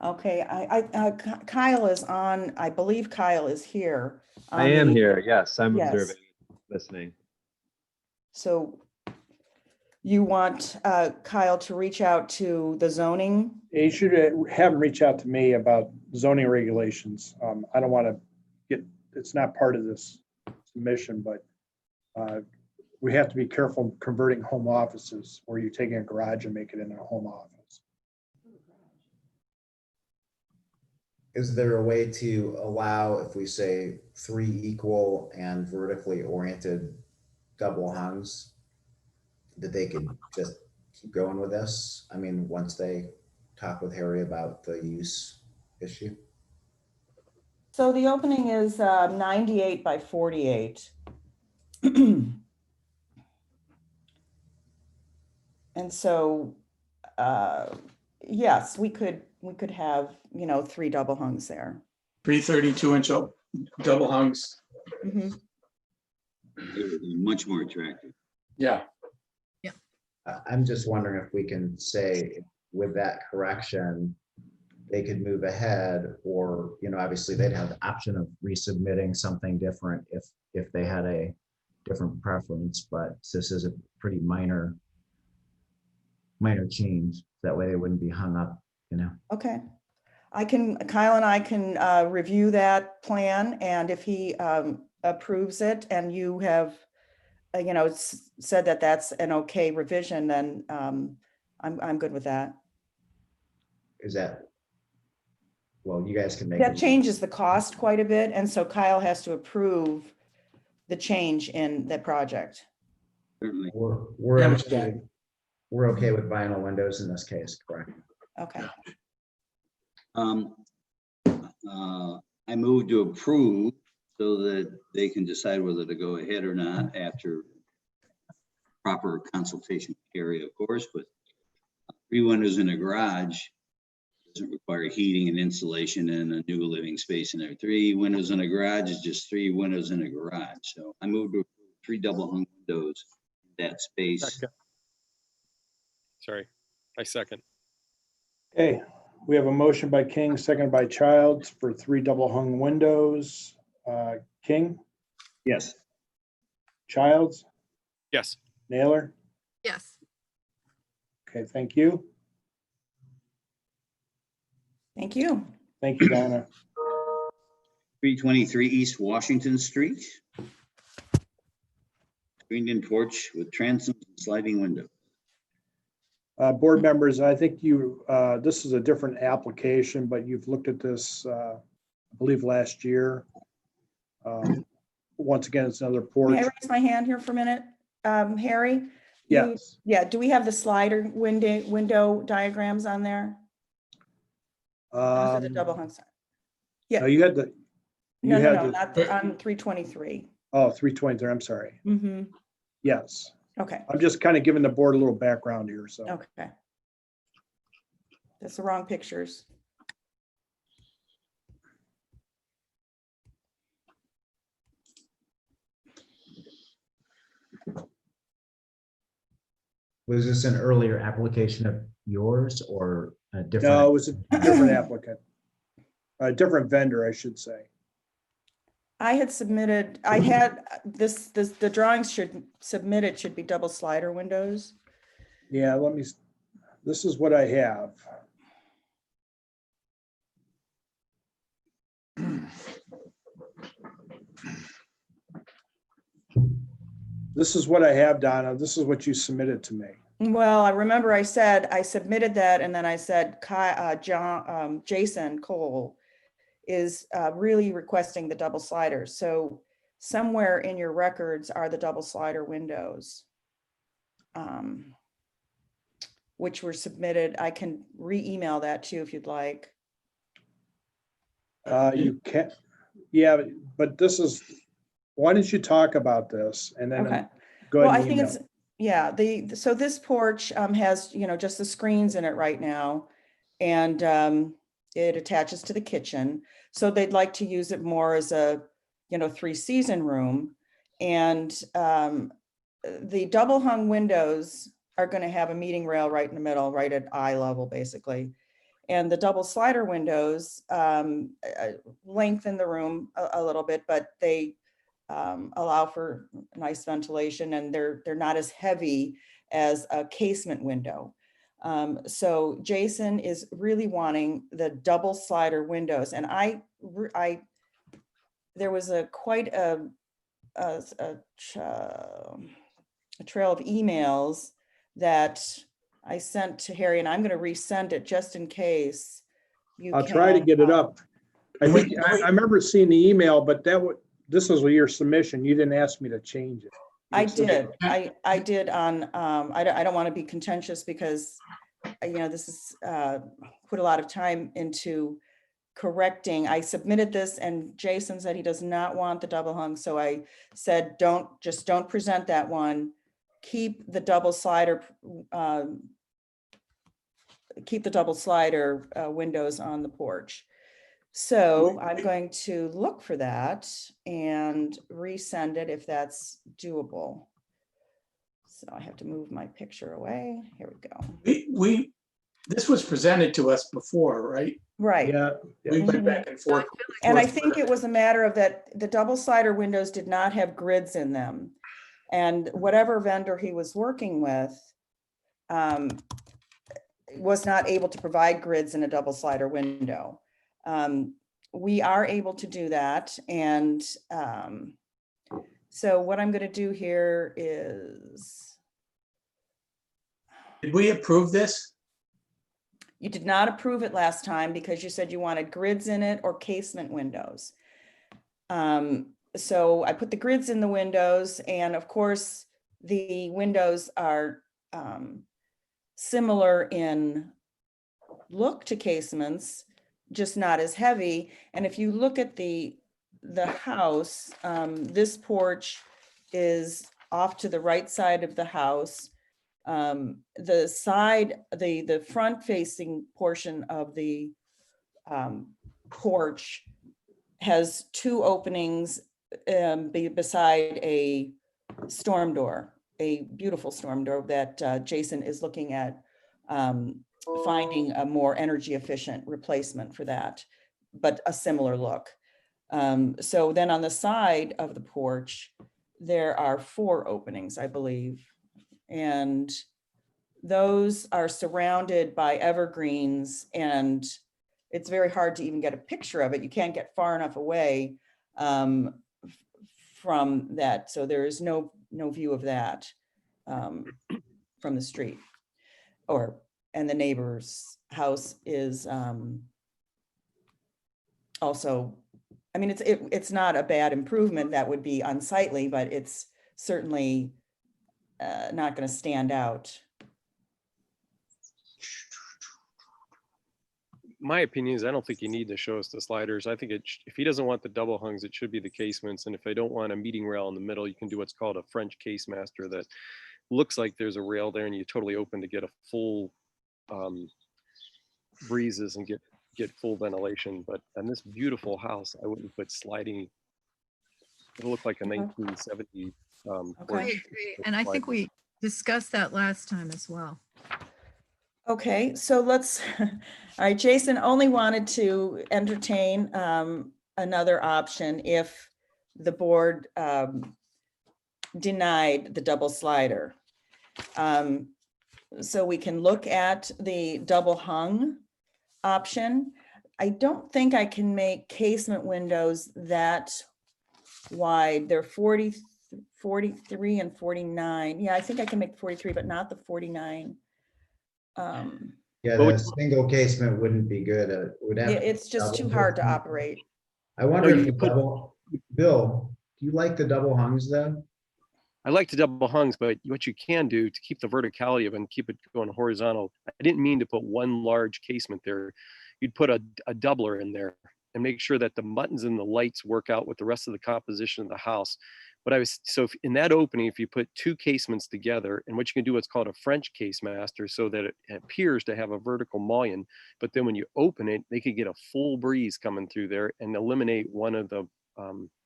Speaker 10: Okay, Kyle is on, I believe Kyle is here.
Speaker 11: I am here. Yes, I'm
Speaker 10: Yes.
Speaker 11: observing, listening.
Speaker 10: So you want Kyle to reach out to the zoning?
Speaker 4: You should have them reach out to me about zoning regulations. I don't want to it's not part of this submission, but we have to be careful converting home offices where you're taking a garage and make it into a home office.
Speaker 1: Is there a way to allow, if we say 3 equal and vertically oriented double hungs, that they could just keep going with this? I mean, once they talk with Harry about the use issue?
Speaker 10: So the opening is 98 by 48. And so, yes, we could have, 3 double hungs there.
Speaker 7: 3 32-inch double hungs.
Speaker 10: Mhm.
Speaker 8: It would be much more attractive.
Speaker 7: Yeah,
Speaker 1: I'm just wondering if we can say with that correction, they could move ahead, or, obviously they'd have the option of resubmitting something different if they had a different preference, but this is a pretty minor change. That way they wouldn't be hung up,
Speaker 10: Okay. Kyle and I can review that plan, and if he approves it and you have, said that that's an okay revision, then I'm good with that.
Speaker 1: Is that, well, you guys can make.
Speaker 10: That
Speaker 1: it-
Speaker 10: changes the cost quite a bit, and so Kyle has to approve the change in the project.
Speaker 8: Certainly.
Speaker 1: We're
Speaker 7: Yeah,
Speaker 1: okay. We're okay with vinyl windows in this case, correct?
Speaker 10: Okay.
Speaker 8: I move to approve so that they can decide whether to go ahead or not after proper consultation area, of course, but 3 windows in a garage doesn't require heating and insulation and a new living space in there. 3 windows in a garage is just 3 windows in a garage. So I move to approve 3 double hung windows in that space.
Speaker 5: Second. Sorry, I second.
Speaker 4: Okay, we have a motion by King, seconded by Childs for 3 double hung windows. King,
Speaker 8: Yes.
Speaker 4: Childs,
Speaker 5: Yes.
Speaker 4: Naylor.
Speaker 2: Yes.
Speaker 4: Okay, thank you.
Speaker 10: Thank you.
Speaker 4: Thank you, Donna.
Speaker 8: 323 East Washington Street. Screened-in porch with transoms and sliding window.
Speaker 4: Board members, I think this is a different application, but you've looked at this, I believe, last year. Once again, it's another porch.
Speaker 10: May I raise my hand here for a minute? Harry? you-
Speaker 4: Yes.
Speaker 10: Yeah, do we have the slider window diagrams on there? Those are the double hung sign.
Speaker 4: No, you had the,
Speaker 10: No,
Speaker 4: you
Speaker 10: no,
Speaker 4: had
Speaker 10: no,
Speaker 4: the,
Speaker 10: not on 323.
Speaker 4: oh, 323, I'm sorry.
Speaker 10: Mm-hmm.
Speaker 4: Yes.
Speaker 10: Okay,
Speaker 4: I'm just kind of giving the board a little background here, so.
Speaker 10: okay. That's the wrong pictures.
Speaker 1: Was this an earlier application of yours or a different?
Speaker 4: No, it was a different applicant. A different vendor, I should say.
Speaker 10: I had submitted, I had the drawings should be double slider windows.
Speaker 4: Yeah, this is what I have. This is what I have, Donna. This is what you submitted to me.
Speaker 10: Well, I remember I said, I submitted that, and then I said, Jason Cole is really requesting the double sliders. So somewhere in your records are the double slider windows, which were submitted. I can re-email that to you if you'd like.
Speaker 4: You can't, yeah, but this is, why don't you talk about this and then
Speaker 10: Okay.
Speaker 4: go
Speaker 10: Well, I
Speaker 4: ahead and
Speaker 10: think
Speaker 4: email.
Speaker 10: it's, yeah, so this porch has, just the screens in it right now. And it attaches to the kitchen. So they'd like to use it more as a, 3-season room. And the double hung windows are going to have a meeting rail right in the middle, right at eye level, basically. And the double slider windows lengthen the room a little bit, but they allow for nice ventilation, and they're not as heavy as a casement window. So Jason is really wanting the double slider windows, and there was quite a trail of emails that I sent to Harry, and I'm going to resend it just in case.
Speaker 4: I'll try to get it up. I think, I remember seeing the email, but this was your submission. You didn't ask me to change it.
Speaker 10: I did. I did on, I don't want to be contentious because, this is put a lot of time into correcting. I submitted this and Jason said he does not want the double hung. So I said, don't present that one. Keep the double slider, windows on the porch. So I'm going to look for that and resend it if that's doable. So I have to move my picture away. Here we go.
Speaker 7: This was presented to us before, right?
Speaker 10: Right.
Speaker 4: Yeah,
Speaker 7: We went back and forth.
Speaker 10: And I think it was a matter of that the double slider windows did not have grids in them. And whatever vendor he was working with was not able to provide grids in a double slider window. We are able to do that. And so what I'm going to do here is.
Speaker 7: Did we approve this?
Speaker 10: You did not approve it last time because you said you wanted grids in it or casement windows. So I put the grids in the windows, and of course, the windows are similar in look to casements, just not as heavy. And if you look at the house, this porch is off to the right side of the house. The side, the front facing portion of the porch has two openings beside a storm door, a beautiful storm door that Jason is looking at finding a more energy efficient replacement for that, but a similar look. So then on the side of the porch, there are 4 openings, I believe. And those are surrounded by evergreens, and it's very hard to even get a picture of it. You can't get far enough away from that. So there is no view of that from the street. And the neighbor's house is also, I mean, it's not a bad improvement that would be unsightly, but it's certainly not going to stand out.
Speaker 5: My opinion is I don't think you need to show us the sliders. I think if he doesn't want the double hungs, it should be the casements. And if they don't want a meeting rail in the middle, you can do what's called a French case master that looks like there's a rail there and you're totally open to get a full breezes and get full ventilation. But on this beautiful house, I wouldn't put sliding. It'll look like a 1970
Speaker 2: I
Speaker 5: porch.
Speaker 2: agree. And I think we discussed that last time as well.
Speaker 10: Okay, so let's, all right, Jason only wanted to entertain another option if the board denied the double slider. So we can look at the double hung option. I don't think I can make casement windows that wide. They're 43 and 49. Yeah, I think I can make 43, but not the 49.
Speaker 1: Yeah, the single casement wouldn't be good. It would have.
Speaker 10: It's just too hard to operate.
Speaker 1: I wonder if the double, Bill, do you like the double hungs though?
Speaker 5: I like the double hungs, but what you can do to keep the verticality of it and keep it going horizontal, I didn't mean to put one large casement there. You'd put a doubler in there and make sure that the buttons and the lights work out with the rest of the composition of the house. So if in that opening, if you put 2 casements together, and what you can do what's called a French case master, so that it appears to have a vertical mullion, but then when you open it, they could get a full breeze coming through there and eliminate one of the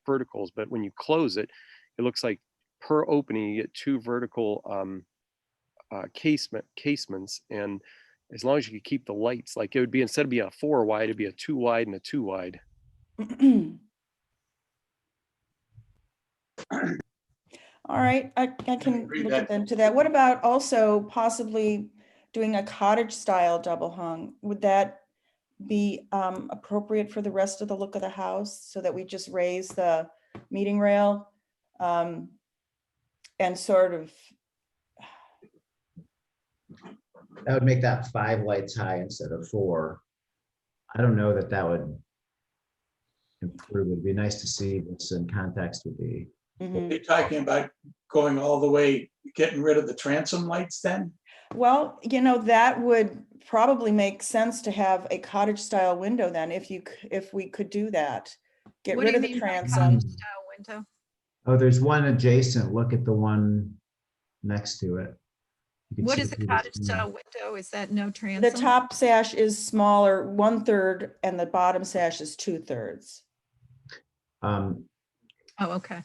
Speaker 5: verticals. But when you close it, it looks like per opening, you get 2 vertical casements. And as long as you can keep the lights, like it would be, instead of being a 4 wide, it'd be a 2 wide and a 2 wide.
Speaker 10: All right, I can look into that. What about also possibly doing a cottage style double hung? Would that be appropriate for the rest of the look of the house, so that we just raise the meeting rail and sort of?
Speaker 1: That would make that 5 lights high instead of 4. I don't know that that would improve. It'd be nice to see this in context with the.
Speaker 7: You're talking about going all the way, getting rid of the transom lights then?
Speaker 10: Well, that would probably make sense to have a cottage style window then, if we could do that. Get rid of the transom.
Speaker 2: Style window?
Speaker 1: Oh, there's one adjacent. Look at the one next to it. You can
Speaker 2: What
Speaker 1: see
Speaker 2: is a
Speaker 1: through the
Speaker 2: cottage
Speaker 1: screen.
Speaker 2: style window? Is that no
Speaker 10: The
Speaker 2: transom?
Speaker 10: top sash is smaller, 1/3, and the bottom sash is 2/3.
Speaker 1: Um,
Speaker 2: Oh, okay.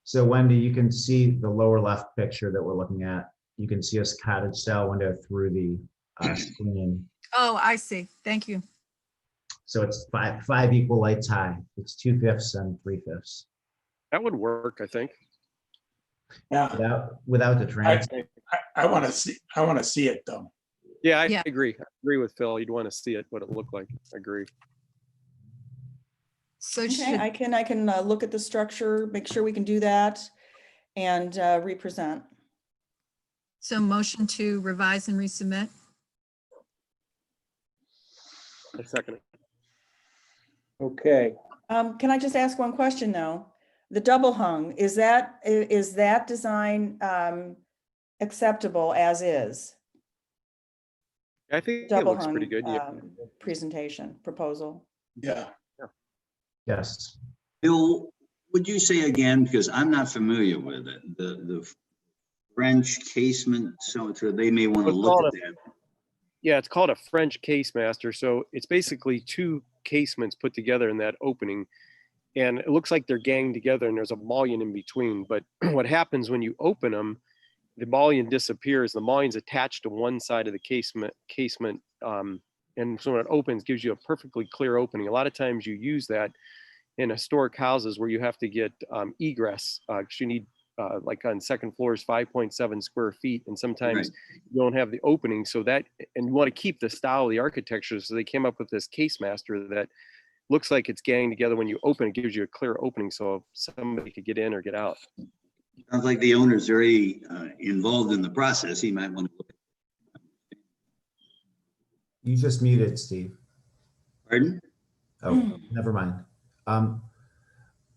Speaker 1: So Wendy, you can see the lower left picture that we're looking at. You can see a cottage style window through the screen.
Speaker 2: Oh, I see. Thank you.
Speaker 1: So it's five equal lights high. It's 2/5 and 3/5
Speaker 5: That would work, I think.
Speaker 7: Yeah,
Speaker 1: without the trans.
Speaker 7: I want to see it though.
Speaker 5: Yeah, I
Speaker 2: Yeah.
Speaker 5: agree. I agree with Phil. You'd want to see it, what it looked like. I agree.
Speaker 2: So
Speaker 10: Okay,
Speaker 2: should,
Speaker 10: I can look at the structure, make sure we can do that and represent.
Speaker 2: so motion to revise and resubmit?
Speaker 5: A second.
Speaker 4: Okay,
Speaker 10: Can I just ask one question though? The double hung, is that design acceptable as is?
Speaker 5: I think it
Speaker 10: Double
Speaker 5: looks pretty
Speaker 10: hung
Speaker 5: good. Yeah.
Speaker 10: presentation, proposal.
Speaker 7: Yeah.
Speaker 1: Yes.
Speaker 8: Bill, would you say again, because I'm not familiar with it, the French casement, so they may want to
Speaker 5: It's
Speaker 8: look
Speaker 5: called
Speaker 8: at
Speaker 5: a-
Speaker 8: that.
Speaker 5: Yeah, it's called a French case master. So it's basically two casements put together in that opening. And it looks like they're ganged together and there's a mullion in between. But what happens when you open them, the mullion disappears. The mullion's attached to one side of the casement. And so when it opens, gives you a perfectly clear opening. A lot of times you use that in historic houses where you have to get egress. 'Cause you need, like on second floors, 5.7 square feet. And sometimes you don't have the opening. So that, and you want to keep the style of the architecture. So they came up with this case master that looks like it's ganged together. When you open, it gives you a clear opening so somebody could get in or get out.
Speaker 8: Sounds like the owner's very involved in the process. He might want to look.
Speaker 1: You just muted, Steve.
Speaker 8: Pardon?
Speaker 1: Oh, never mind.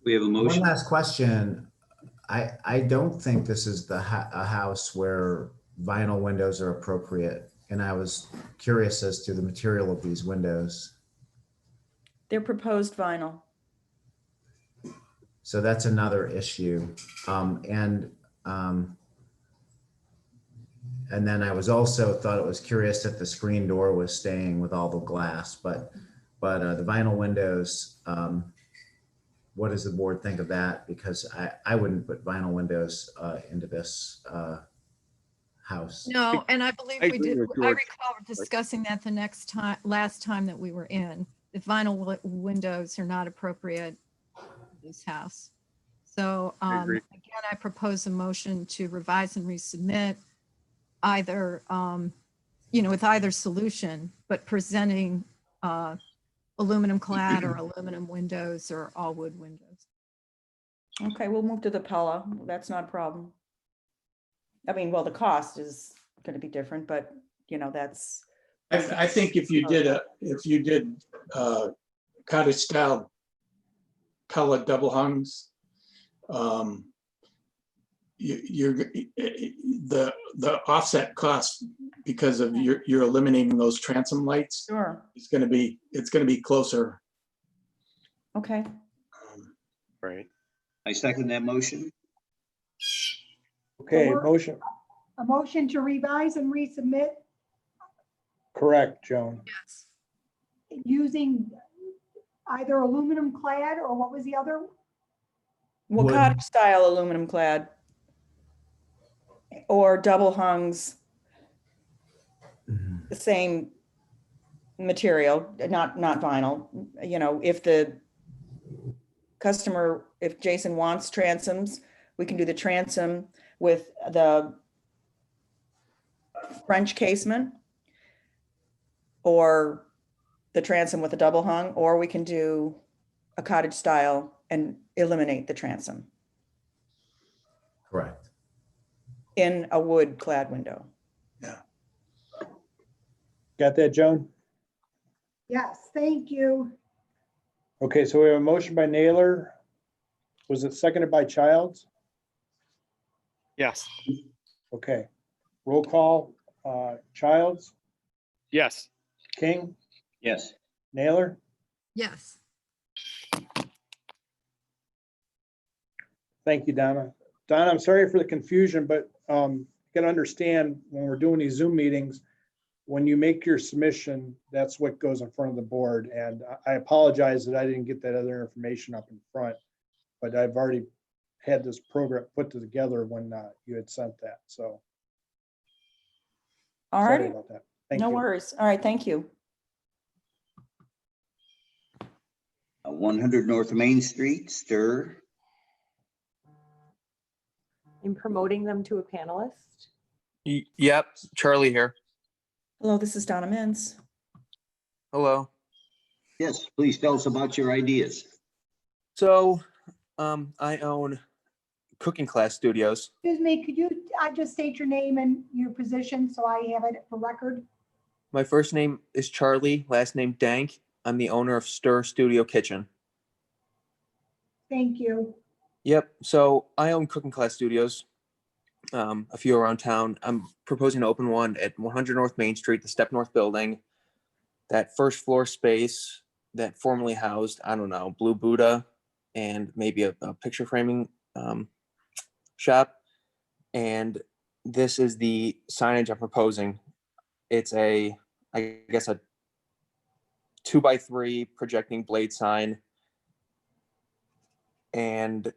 Speaker 8: We have a
Speaker 1: One
Speaker 8: motion.
Speaker 1: last question. I don't think this is a house where vinyl windows are appropriate. And I was curious as to the material of these windows.
Speaker 10: They're proposed vinyl.
Speaker 1: So that's another issue. And then I was also thought it was curious that the screen door was staying with all the glass, but the vinyl windows, what does the board think of that? Because I wouldn't put vinyl windows into this house.
Speaker 2: No, and I believe
Speaker 5: I
Speaker 2: we
Speaker 5: agree
Speaker 2: did,
Speaker 5: with
Speaker 2: I
Speaker 5: George.
Speaker 2: recall discussing that last time that we were in. The vinyl windows are not appropriate in this house. So
Speaker 5: agree.
Speaker 2: again, I propose a motion to revise and resubmit either, with either solution, but presenting aluminum clad or aluminum windows or all wood windows.
Speaker 10: Okay, we'll move to the Pella. That's not a problem. I mean, well, the cost is going to be different, but that's.
Speaker 7: I think if you did cottage style pellet double hungs, the offset cost because of you're eliminating those transom lights,
Speaker 10: Sure.
Speaker 7: it's going to be closer.
Speaker 10: Okay.
Speaker 5: Right.
Speaker 8: I second that motion.
Speaker 4: okay,
Speaker 3: we're-
Speaker 4: motion,
Speaker 3: A motion to revise and resubmit
Speaker 4: correct, Joan.
Speaker 2: Yes.
Speaker 3: using either aluminum clad or what was the other?
Speaker 10: Well,
Speaker 1: Wood.
Speaker 10: cottage style aluminum clad. Or double hungs, the same material, not vinyl. If the customer, if Jason wants transoms, we can do the transom with the French casement or the transom with a double hung, or we can do a cottage style and eliminate the transom
Speaker 1: Correct.
Speaker 10: in a wood clad window.
Speaker 4: Got that, Joan?
Speaker 3: Yes, thank you.
Speaker 4: Okay, so we have a motion by Naylor. Was it seconded by Childs?
Speaker 5: Yes.
Speaker 4: Okay, roll call, Childs,
Speaker 5: Yes.
Speaker 4: King,
Speaker 8: Yes.
Speaker 4: Naylor,
Speaker 2: Yes.
Speaker 4: thank you, Donna. Donna, I'm sorry for the confusion, but gotta understand, when we're doing these Zoom meetings, when you make your submission, that's what goes in front of the board. And I apologize that I didn't get that other information up in front, but I've already had this program put together when you had sent that, so.
Speaker 10: All
Speaker 4: Sorry
Speaker 10: right,
Speaker 4: about that. Thank
Speaker 10: no
Speaker 4: you.
Speaker 10: worries. All right, thank you.
Speaker 8: 100 North Main Street, Stir.
Speaker 6: I'm promoting them to a panelist.
Speaker 12: Yep, Charlie here.
Speaker 10: Hello, this is Donna Mintz.
Speaker 12: Hello.
Speaker 8: Yes, please tell us about your ideas.
Speaker 12: So, I own Cooking Class Studios.
Speaker 3: Excuse me, could you just state your name and your position so I have it for record?
Speaker 12: My first name is Charlie, last name Dank. I'm the owner of Stir Studio Kitchen.
Speaker 3: Thank you.
Speaker 12: Yep. So I own Cooking Class Studios, a few around town. I'm proposing to open one at 100 North Main Street, the Step North building. That first floor space that formerly housed, I don't know, Blue Buddha and maybe a picture framing shop. And this is the signage I'm proposing. It's I guess a 2x3 projecting blade sign and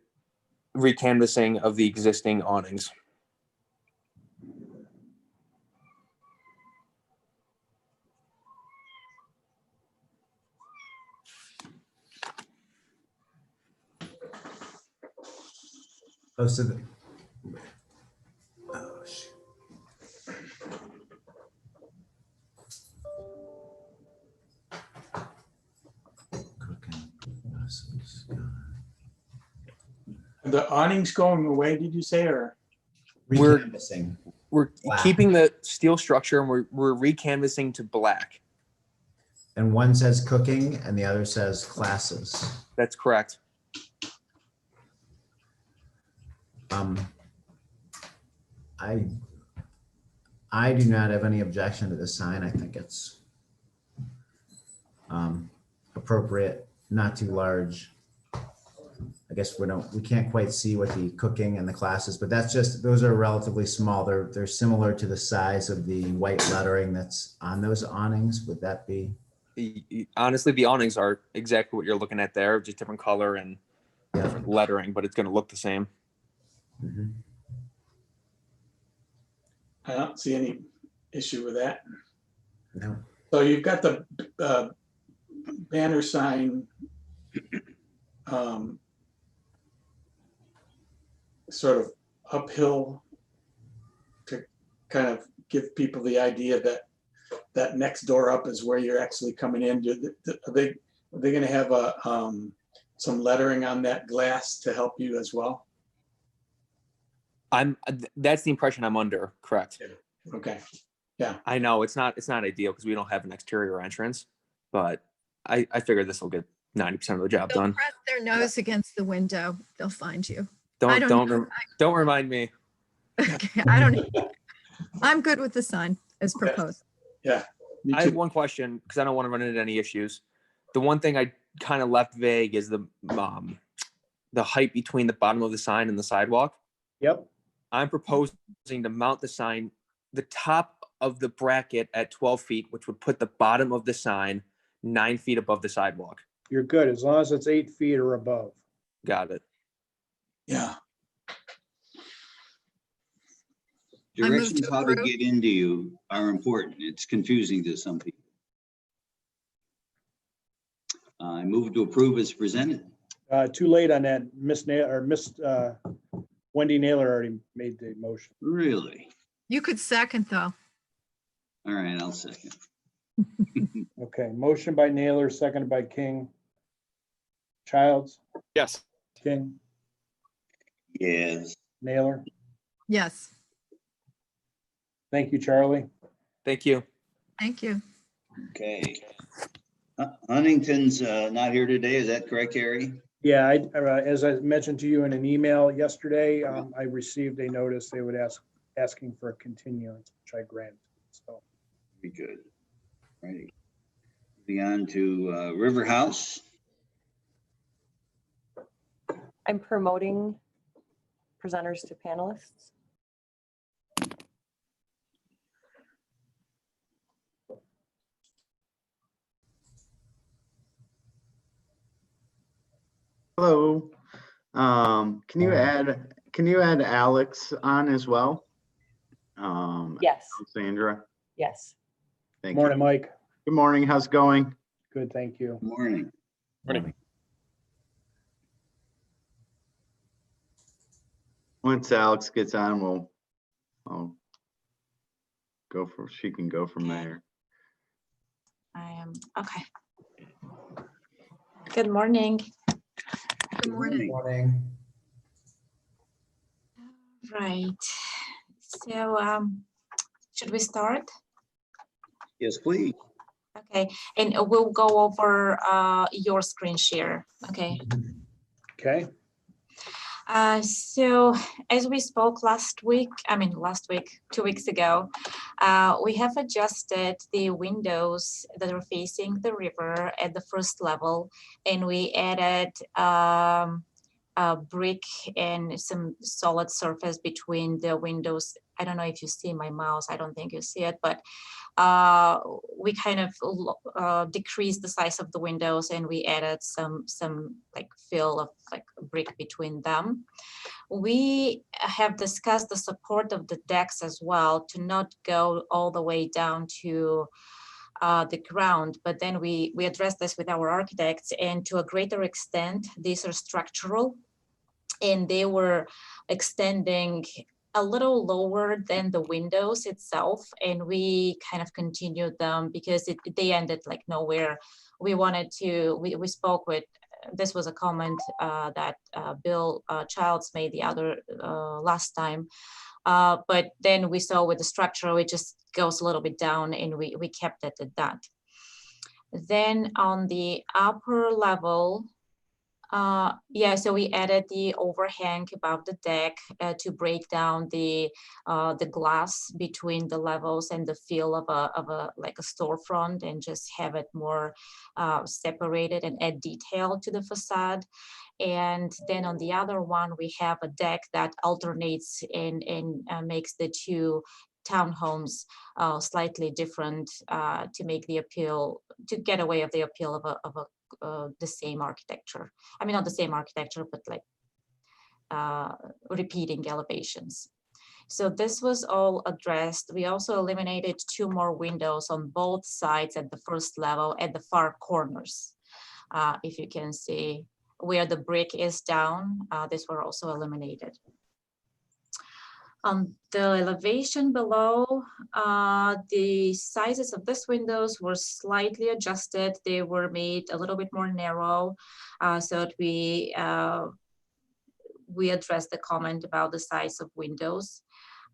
Speaker 12: recanvassing of the existing awnings.
Speaker 1: Oh, so the, oh, shoot. Cooking classes.
Speaker 7: The awnings going away, did you say, or?
Speaker 12: We're-
Speaker 1: Recanvassing.
Speaker 12: We're
Speaker 1: Black.
Speaker 12: keeping the steel structure and we're recanvassing to black.
Speaker 1: And one says cooking and the other says classes.
Speaker 12: That's correct.
Speaker 1: I do not have any objection to this sign. I think it's appropriate, not too large. I guess we can't quite see what the cooking and the classes, but that's just, those are relatively small. They're similar to the size of the white lettering that's on those awnings. Would that be?
Speaker 12: Honestly, the awnings are exactly what you're looking at there, just different color and
Speaker 1: Yeah.
Speaker 12: different lettering, but it's going to look the same.
Speaker 1: Mhm.
Speaker 7: I don't see any issue with that.
Speaker 1: No.
Speaker 7: So you've got the banner sign sort of uphill to kind of give people the idea that that next door up is where you're actually coming in. Are they going to have some lettering on that glass to help you as well?
Speaker 12: That's the impression I'm under. Correct.
Speaker 7: Okay.
Speaker 12: I know it's not ideal because we don't have an exterior entrance, but I figure this will get 90% of the job
Speaker 2: They'll
Speaker 12: done.
Speaker 2: press their nose against the window. They'll find you.
Speaker 12: Don't remind me.
Speaker 2: Okay, I don't need, I'm good with the sign as proposed.
Speaker 7: Yeah. Me
Speaker 12: I have
Speaker 7: too.
Speaker 12: one question because I don't want to run into any issues. The one thing I kind of left vague is the height between the bottom of the sign and the sidewalk.
Speaker 4: Yep.
Speaker 12: I'm proposing to mount the sign, the top of the bracket at 12 feet, which would put the bottom of the sign 9 feet above the sidewalk.
Speaker 4: You're good, as long as it's 8 feet or above.
Speaker 12: Got it.
Speaker 7: Yeah.
Speaker 2: I move
Speaker 8: Directions
Speaker 2: to
Speaker 8: how to
Speaker 2: approve.
Speaker 8: get into you are important. It's confusing to some people. I move to approve as presented.
Speaker 4: Too late on that. Miss Wendy Naylor already made the motion.
Speaker 8: Really?
Speaker 2: You could second though.
Speaker 8: All right, I'll second.
Speaker 4: Okay, motion by Naylor, seconded by King. Childs,
Speaker 12: Yes.
Speaker 4: King,
Speaker 8: Yes.
Speaker 4: Naylor.
Speaker 2: Yes,
Speaker 4: Thank you, Charlie.
Speaker 12: Thank you.
Speaker 2: thank you.
Speaker 8: Okay. Huntington's not here today. Is that correct, Harry?
Speaker 4: Yeah, as I mentioned to you in an email yesterday, I received a notice they would asking for a continuance, which I granted. So
Speaker 8: Very good. Righty. Moving on to River House.
Speaker 6: I'm promoting presenters to panelists.
Speaker 13: Hello. Can you add Alex on as well?
Speaker 6: Yes,
Speaker 13: Sandra,
Speaker 6: yes.
Speaker 13: thank you.
Speaker 4: Morning, Mike.
Speaker 13: Good morning. How's it going?
Speaker 4: Good, thank you.
Speaker 8: Morning.
Speaker 5: Morning.
Speaker 13: Once Alex gets on, I'll she can go from there.
Speaker 14: I am, okay. Good morning.
Speaker 2: Good morning.
Speaker 1: Morning.
Speaker 14: Right. So, should we start?
Speaker 8: Yes, please.
Speaker 14: Okay, and we'll go over your screen share. Okay.
Speaker 4: Okay,
Speaker 14: So as we spoke last week, 2 weeks ago, we have adjusted the windows that are facing the river at the first level, and we added a brick and some solid surface between the windows. I don't know if you see my mouse. I don't think you see it, but we kind of decreased the size of the windows, and we added some like fill of like brick between them. We have discussed the support of the decks as well to not go all the way down to the ground, but then we addressed this with our architects, and to a greater extent, these are structural, and they were extending a little lower than the windows itself, and we kind of continued them because they ended like nowhere. We wanted to, we spoke with, this was a comment that Bill Childs made the other last time, but then we saw with the structure, it just goes a little bit down, and we kept it at that. Then on the upper level, so we added the overhang above the deck to break down the glass between the levels and the feel of a like a storefront, and just have it more separated and add detail to the facade. And then on the other one, we have a deck that alternates and makes the two townhomes slightly different to make the appeal, to get away of the appeal of the same architecture. I mean, not the same architecture, but like repeating elevations. So this was all addressed. We also eliminated 2 more windows on both sides at the first level at the far corners. If you can see where the brick is down, these were also eliminated. On the elevation below, the sizes of these windows were slightly adjusted. They were made a little bit more narrow, so that we addressed the comment about the size of windows.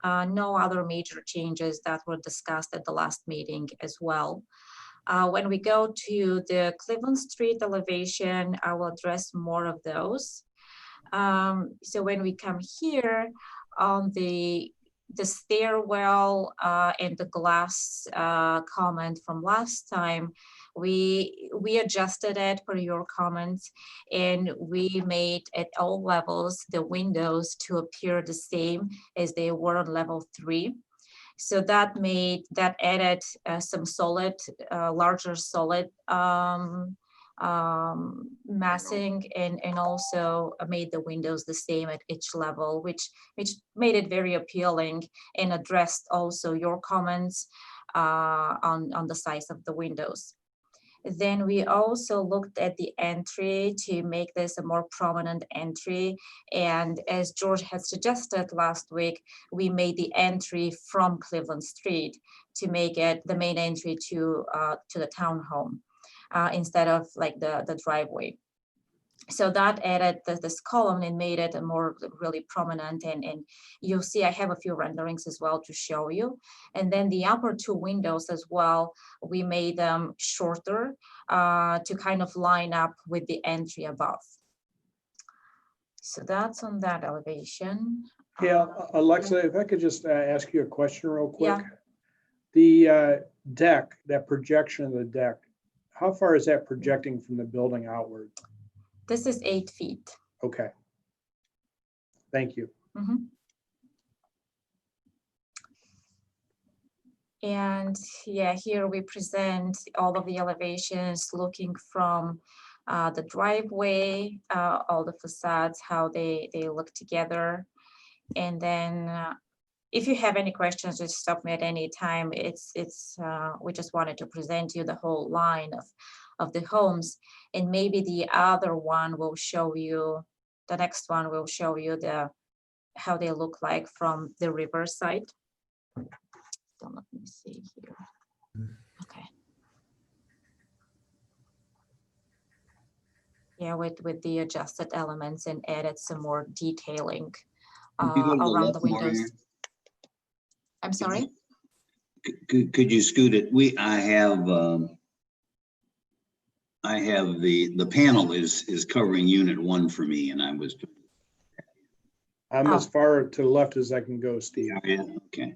Speaker 14: No other major changes that were discussed at the last meeting as well. When we go to the Cleveland Street elevation, I will address more of those. So when we come here, on the stairwell and the glass comment from last time, we adjusted it per your comments, and we made at all levels the windows to appear the same as they were on level 3. So that added some solid, larger solid massing, and also made the windows the same at each level, which made it very appealing, and addressed also your comments on the size of the windows. Then we also looked at the entry to make this a more prominent entry, and as George had suggested last week, we made the entry from Cleveland Street to make it the main entry to the townhome. Instead of like the driveway. So that added this column and made it a more really prominent, and you'll see I have a few renderings as well to show you. And then the upper 2 windows as well, we made them shorter to kind of line up with the entry above. So that's on that elevation.
Speaker 4: Yeah, Alexa, if I could just ask you a question real quick.
Speaker 14: Yeah.
Speaker 4: The deck, that projection of the deck, how far is that projecting from the building outward?
Speaker 14: This is 8 feet.
Speaker 4: Okay. Thank you.
Speaker 14: Mm-hmm. And yeah, here we present all of the elevations looking from the driveway, all the facades, how they look together. And then if you have any questions, just stop me at any time. We just wanted to present you the whole line of the homes, and maybe the other one will show you, the next one will show you how they look like from the river side. So let me see here. Okay. Yeah, with the adjusted elements and added some more detailing
Speaker 8: Could you go to the
Speaker 14: around
Speaker 8: left
Speaker 14: the
Speaker 8: more
Speaker 14: windows.
Speaker 8: here?
Speaker 14: I'm sorry?
Speaker 8: Could you scoot it? I have the panel is covering unit 1 for me, and I was.
Speaker 4: I'm as far to the left as I can go, Steve.
Speaker 8: Yeah, okay.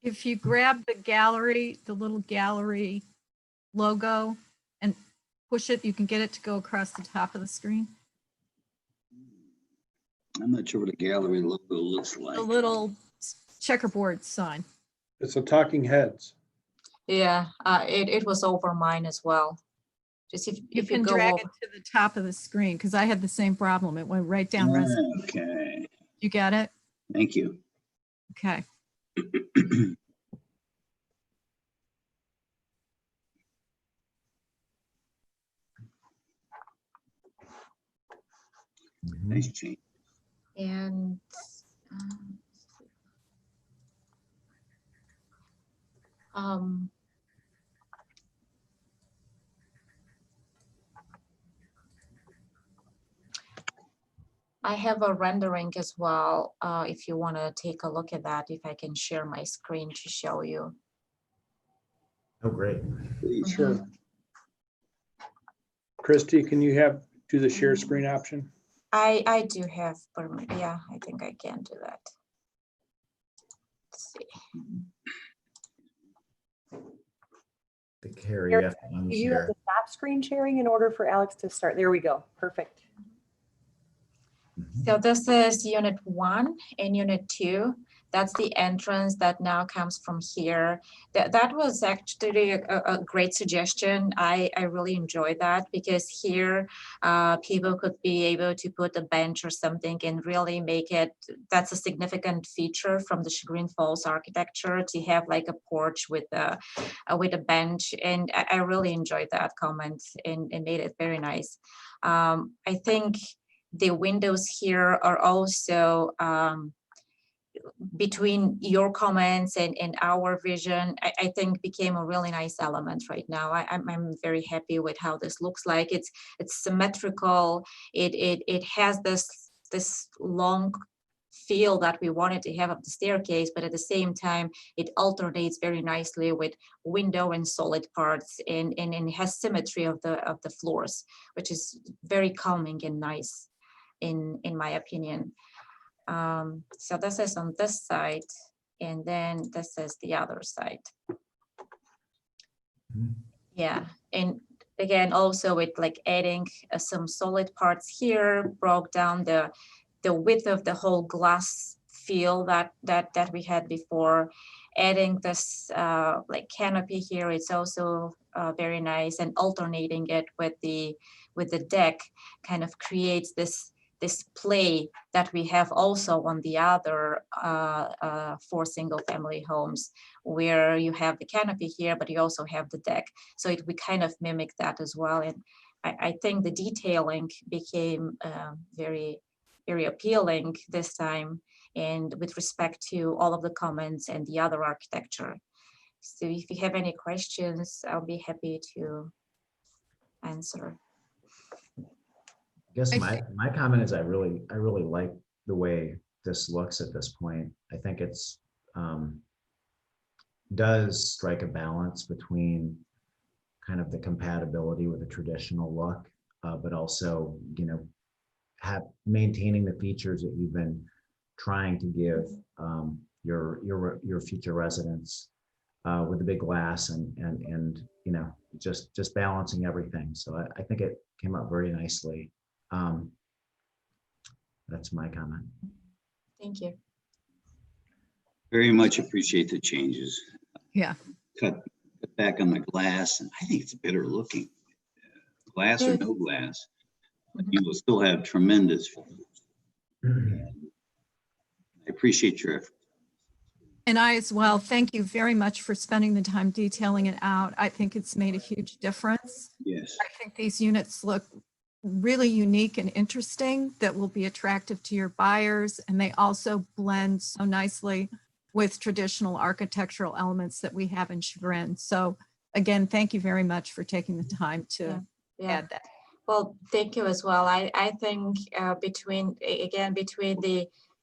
Speaker 2: If you grab the gallery, the little gallery logo and push it, you can get it to go across the top of the screen.
Speaker 8: I'm not sure what a gallery logo looks like.
Speaker 2: The little checkerboard sign.
Speaker 4: It's a talking heads.
Speaker 14: Yeah, it was over mine as well. Just
Speaker 2: You
Speaker 14: if
Speaker 2: can
Speaker 14: go
Speaker 2: drag
Speaker 14: over.
Speaker 2: it to the top of the screen because I had the same problem. It went right down.
Speaker 8: Okay,
Speaker 2: You got it?
Speaker 8: thank you.
Speaker 2: Okay.
Speaker 8: Nice change.
Speaker 14: And I have a rendering as well. If you want to take a look at that, if I can share my screen to show you.
Speaker 1: Oh, great.
Speaker 4: Sure. Christy, can you do the share screen option?
Speaker 14: I do have permit. Yeah, I think I can do that. Let's see.
Speaker 1: The Carrie,
Speaker 6: Eric,
Speaker 1: you have to
Speaker 6: Do you have
Speaker 1: unshare.
Speaker 6: to stop screen sharing in order for Alex to start? There we go. Perfect.
Speaker 14: So this is unit 1 and unit 2. That's the entrance that now comes from here. That was actually a great suggestion. I really enjoyed that because here people could be able to put a bench or something and really make it, that's a significant feature from the Chagrin Falls architecture, to have like a porch with a bench. And I really enjoyed that comment and made it very nice. I think the windows here are also between your comments and our vision, I think became a really nice element right now. I'm very happy with how this looks like. It's symmetrical. It has this long feel that we wanted to have up the staircase, but at the same time, it alternates very nicely with window and solid parts, and it has symmetry of the floors, which is very calming and nice in my opinion. So this is on this side, and then this is the other side. Yeah, and again, also with like adding some solid parts here, broke down the width of the whole glass feel that we had before. Adding this like canopy here, it's also very nice, and alternating it with the deck kind of creates this play that we have also on the other 4 single-family homes, where you have the canopy here, but you also have the deck. So we kind of mimic that as well. And I think the detailing became very, very appealing this time, and with respect to all of the comments and the other architecture. So if you have any questions, I'll be happy to answer.
Speaker 1: I guess my comment is I really like the way this looks at this point. I think it's does strike a balance between kind of the compatibility with the traditional look, but also, you know, maintaining the features that you've been trying to give your future residents with the big glass and you know, just balancing everything. So I think it came out very nicely. That's my comment.
Speaker 14: Thank you.
Speaker 8: Very much appreciate the changes.
Speaker 2: Yeah.
Speaker 8: Cut back on the glass, and I think it's better looking. glass or no glass, but you will still have tremendous views. I appreciate your effort.
Speaker 2: And I as well, thank you very much for spending the time detailing it out. I think it's made a huge difference.
Speaker 8: Yes.
Speaker 2: I think these units look really unique and interesting that will be attractive to your buyers. And they also blend so nicely with traditional architectural elements that we have in Chagrin. So again, thank you very much for taking the time to
Speaker 14: Yeah.
Speaker 2: add that.
Speaker 14: Well, thank you as well. I think between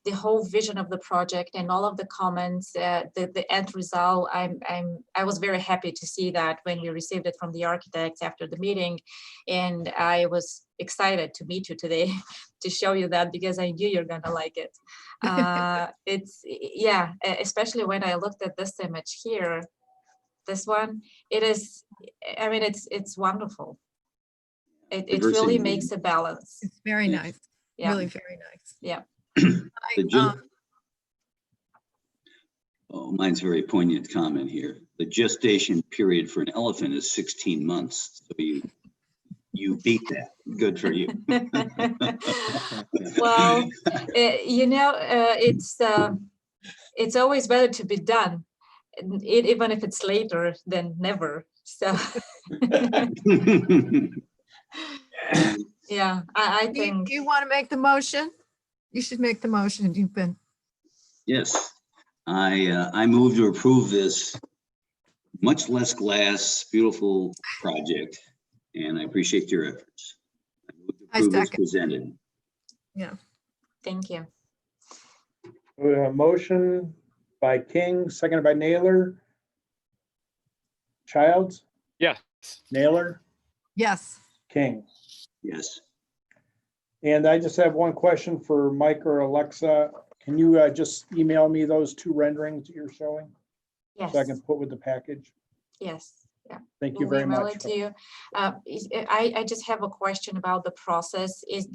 Speaker 14: the whole vision of the project and all of the comments, the end result, I was very happy to see that when we received it from the architects after the meeting, and I was excited to meet you today to show you that because I knew you're gonna like it. It's especially when I looked at this image here, this one, it is. I mean, it's wonderful. It really makes a balance.
Speaker 2: It's very nice.
Speaker 14: Yeah.
Speaker 2: Really very nice.
Speaker 14: Yeah.
Speaker 8: Oh, mine's a very poignant comment here. The gestation period for an elephant is 16 months. So you beat that. Good for you.
Speaker 14: Well, it's always better to be done, even if it's later than never. So yeah, I think.
Speaker 2: Do you want to make the motion? You should make the motion. You've been.
Speaker 8: Yes, I move to approve this much less glass, beautiful project, and I appreciate your efforts. I move to approve as presented.
Speaker 2: Yeah.
Speaker 14: Thank you.
Speaker 4: Motion by King, seconded by Naylor. Childs?
Speaker 5: Yes.
Speaker 4: Naylor?
Speaker 2: Yes.
Speaker 4: King?
Speaker 8: Yes.
Speaker 4: And I just have one question for Mike or Alexa. Can you just email me those two renderings that you're showing?
Speaker 14: Yes.
Speaker 4: So I can put with the package?
Speaker 14: Yes. Yeah.
Speaker 4: Thank you
Speaker 14: We'll
Speaker 4: very
Speaker 14: email
Speaker 4: much.
Speaker 14: it to you. I just have a question about the process. Is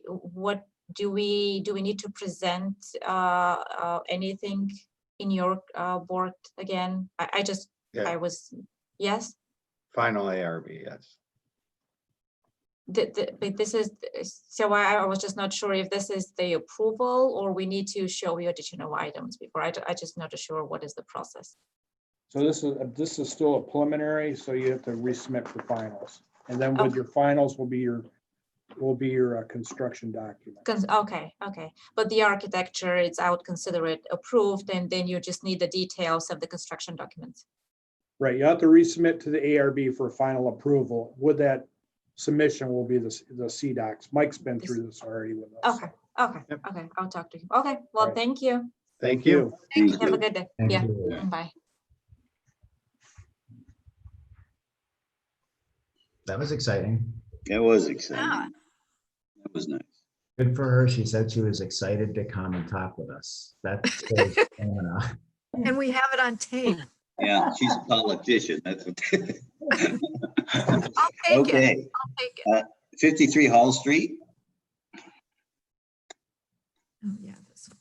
Speaker 14: what do we need to present anything in your board again? I was yes.
Speaker 13: Final ARB, yes.
Speaker 14: But this is, so I was just not sure if this is the approval or we need to show you additional items before. I just not sure what is the process.
Speaker 4: So this is still a preliminary, so you have to resubmit for finals. And then with your finals will be your construction document.
Speaker 14: Okay. But the architecture, it's out, consider it approved, and then you just need the details of the construction documents.
Speaker 4: Right, you have to resubmit to the ARB for final approval. With that submission will be the CDOCs. Mike's been through this already with us.
Speaker 14: Okay. I'll talk to him. Okay, well,
Speaker 4: Right.
Speaker 14: Thank you.
Speaker 4: Thank you.
Speaker 14: Have a good day.
Speaker 1: Thank
Speaker 14: Yeah,
Speaker 1: you.
Speaker 14: bye.
Speaker 1: That was exciting.
Speaker 8: That was exciting.
Speaker 2: Yeah.
Speaker 8: That was nice.
Speaker 1: Good for her. She said she was excited to come and talk with us. That's stamina.
Speaker 2: And we have it on tape.
Speaker 8: Yeah, she's a politician. That's what.
Speaker 2: I'll take
Speaker 8: Okay.
Speaker 2: it. I'll take it.
Speaker 8: 53 Hall Street.
Speaker 2: Oh, yeah, this one.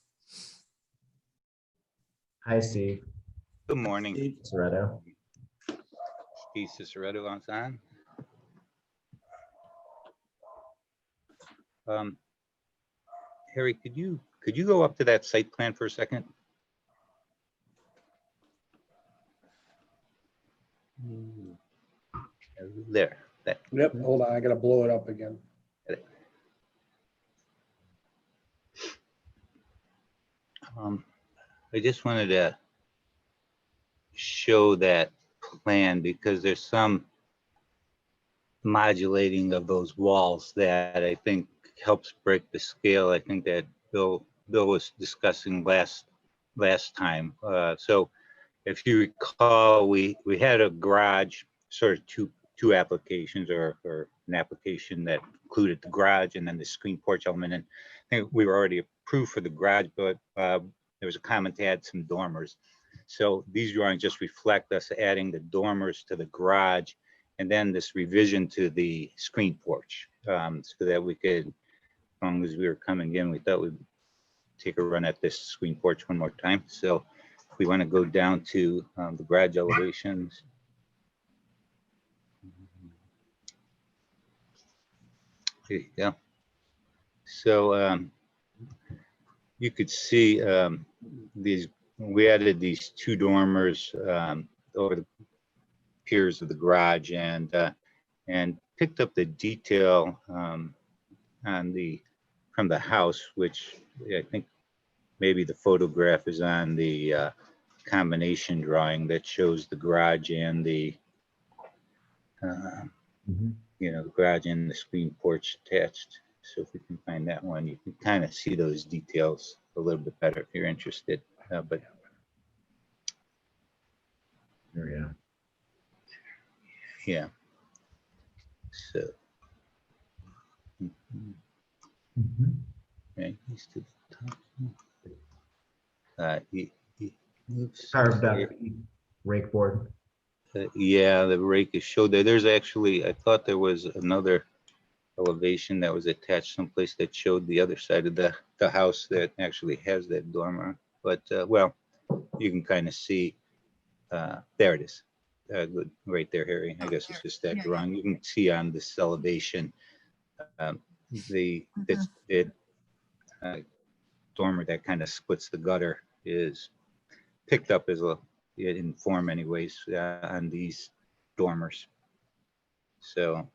Speaker 1: Hi, Steve.
Speaker 15: Good morning.
Speaker 1: Steve Soretto.
Speaker 15: Steve Ciceretto on. Harry, could you go up to that site plan for a second? There. That.
Speaker 4: Yep, hold on, I gotta blow it up again.
Speaker 15: I just wanted to show that plan because there's some modulating of those walls that I think helps break the scale. I think that Bill was discussing last time. So if you recall, we had a garage, sort of two applications or an application that included the garage and then the screen porch element. And I think we were already approved for the garage, but there was a comment to add some dormers. So these drawings just reflect us adding the dormers to the garage and then this revision to the screen porch, so that we could, as long as we were coming in, we thought we'd take a run at this screen porch one more time. So if we want to go down to the garage elevations. Yeah. So you could see these, we added these two dormers over the piers of the garage and picked up the detail on from the house, which I think maybe the photograph is on the combination drawing that shows the garage and the you know, the garage and the screen porch attached. So if we can find that one, you can kind of see those details a little bit better if you're interested. But
Speaker 1: There we go.
Speaker 15: yeah. So. Okay, he's to the top. He moves.
Speaker 1: Carved up rake board.
Speaker 15: Yeah, the rake is showed there. There's actually, I thought there was another elevation that was attached someplace that showed the other side of the house that actually has that dormer. But well, you can kind of see, there it is. Good, right there, Harry. I guess it's just that drawing. You can see on this elevation, the dormer that kind of splits the gutter is picked up as a in form anyways on these dormers. So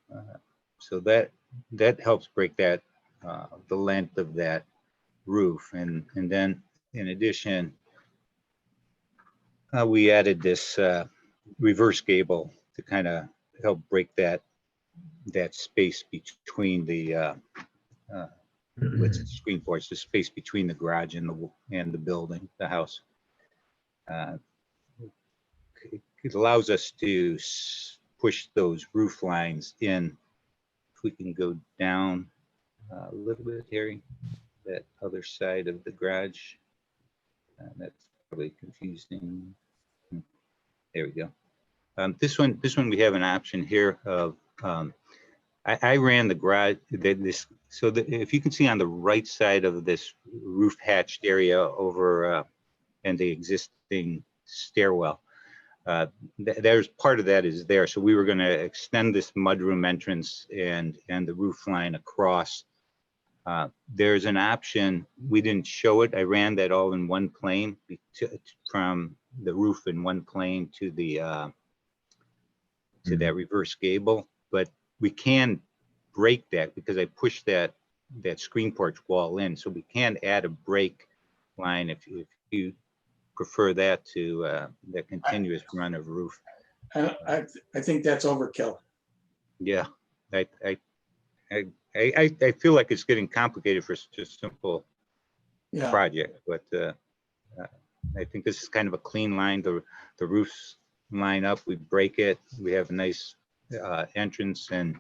Speaker 15: so that helps break that the length of that roof, and then in addition we added this reverse gable to kind of help break that space between the with screen porch, the space between the garage and the building, the house. It allows us to push those roof lines in. If we can go down a little bit, Harry, that other side of the garage. That's probably confusing. There we go. This one we have an option here of I ran the garage so that if you can see on the right side of this roof hatched area over and the existing stairwell, there's part of that is there. So we were going to extend this mudroom entrance and the roof line across. There's an option, we didn't show it. I ran that all in one plane from the roof in one plane to the to that reverse gable, but we can break that because I pushed that screen porch wall in, so we can add a break line if you prefer that to that continuous run of roof.
Speaker 7: I think that's overkill.
Speaker 15: Yeah, I feel like it's getting complicated for such a simple project, but I think this is kind of a clean line. The roofs line up, we break it, we have a nice entrance and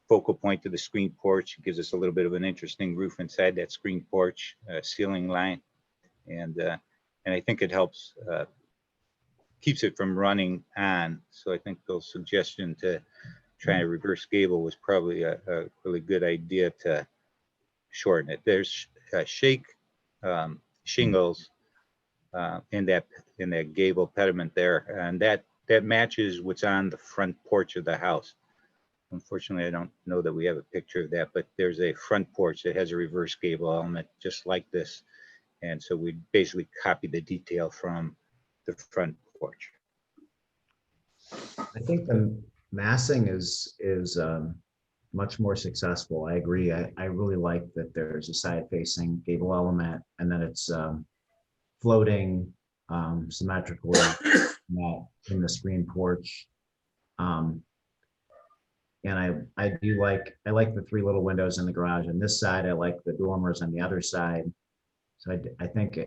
Speaker 15: focal point to the screen porch. It gives us a little bit of an interesting roof inside that screen porch ceiling line, and I think it helps keeps it from running on. So I think Bill's suggestion to try a reverse gable was probably a really good idea to shorten it. There's shake shingles in that gable pediment there, and that matches what's on the front porch of the house. Unfortunately, I don't know that we have a picture of that, but there's a front porch that has a reverse gable element just like this. And so we basically copy the detail from the front porch.
Speaker 1: I think the massing is much more successful. I agree. I really like that there's a side facing gable element and that it's floating symmetrically in the screen porch. And I like the three little windows in the garage on this side. I like the dormers on the other side. So I think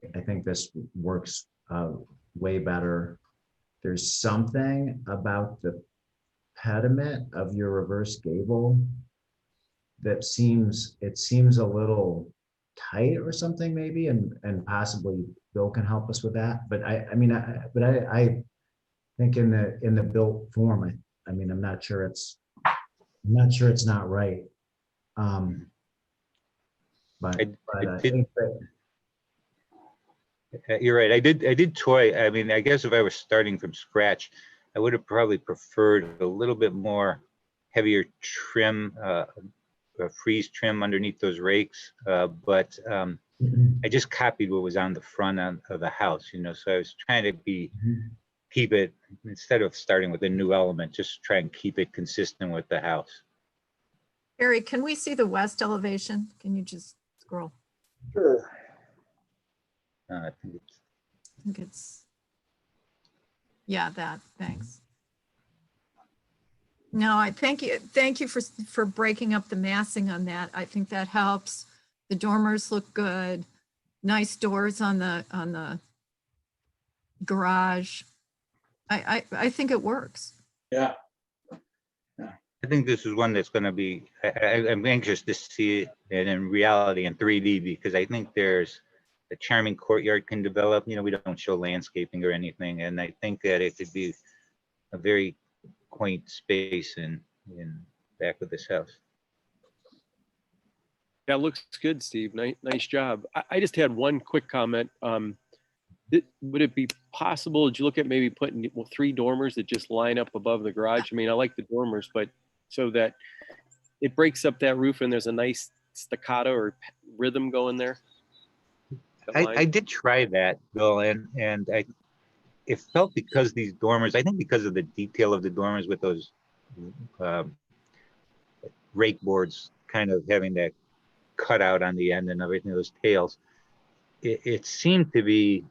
Speaker 1: this works way better. There's something about the pediment of your reverse gable that seems a little tight or something maybe, and possibly Bill can help us with that. But I think in the built form, I'm not sure it's not right. But I think that
Speaker 15: you're right. I did toy. I mean, I guess if I was starting from scratch, I would have probably preferred a little bit more heavier trim freeze trim underneath those rakes, but I just copied what was on the front of the house, you know, so I was trying to keep it, instead of starting with a new element, just try and keep it consistent with the house.
Speaker 2: Harry, can we see the west elevation? Can you just scroll?
Speaker 4: Sure.
Speaker 15: I think it's,
Speaker 2: I think it's, yeah, that, thanks. No, I thank you for breaking up the massing on that. I think that helps. The dormers look good. Nice doors on the garage. I think it works.
Speaker 7: Yeah.
Speaker 15: I think this is one that's going to be, I'm anxious to see it in reality in 3D, because I think there's a charming courtyard can develop. You know, we don't show landscaping or anything, and I think that it could be a very quaint space in back of this house.
Speaker 5: That looks good, Steve. Nice job. I just had one quick comment. Would it be possible, did you look at maybe putting 3 dormers that just line up above the garage? I mean, I like the dormers, but so that it breaks up that roof and there's a nice staccato or rhythm going there?
Speaker 15: I did try that, Bill, and it felt, because these dormers, I think because of the detail of the dormers with those rake boards kind of having that cutout on the end and everything, those tails, it seemed to be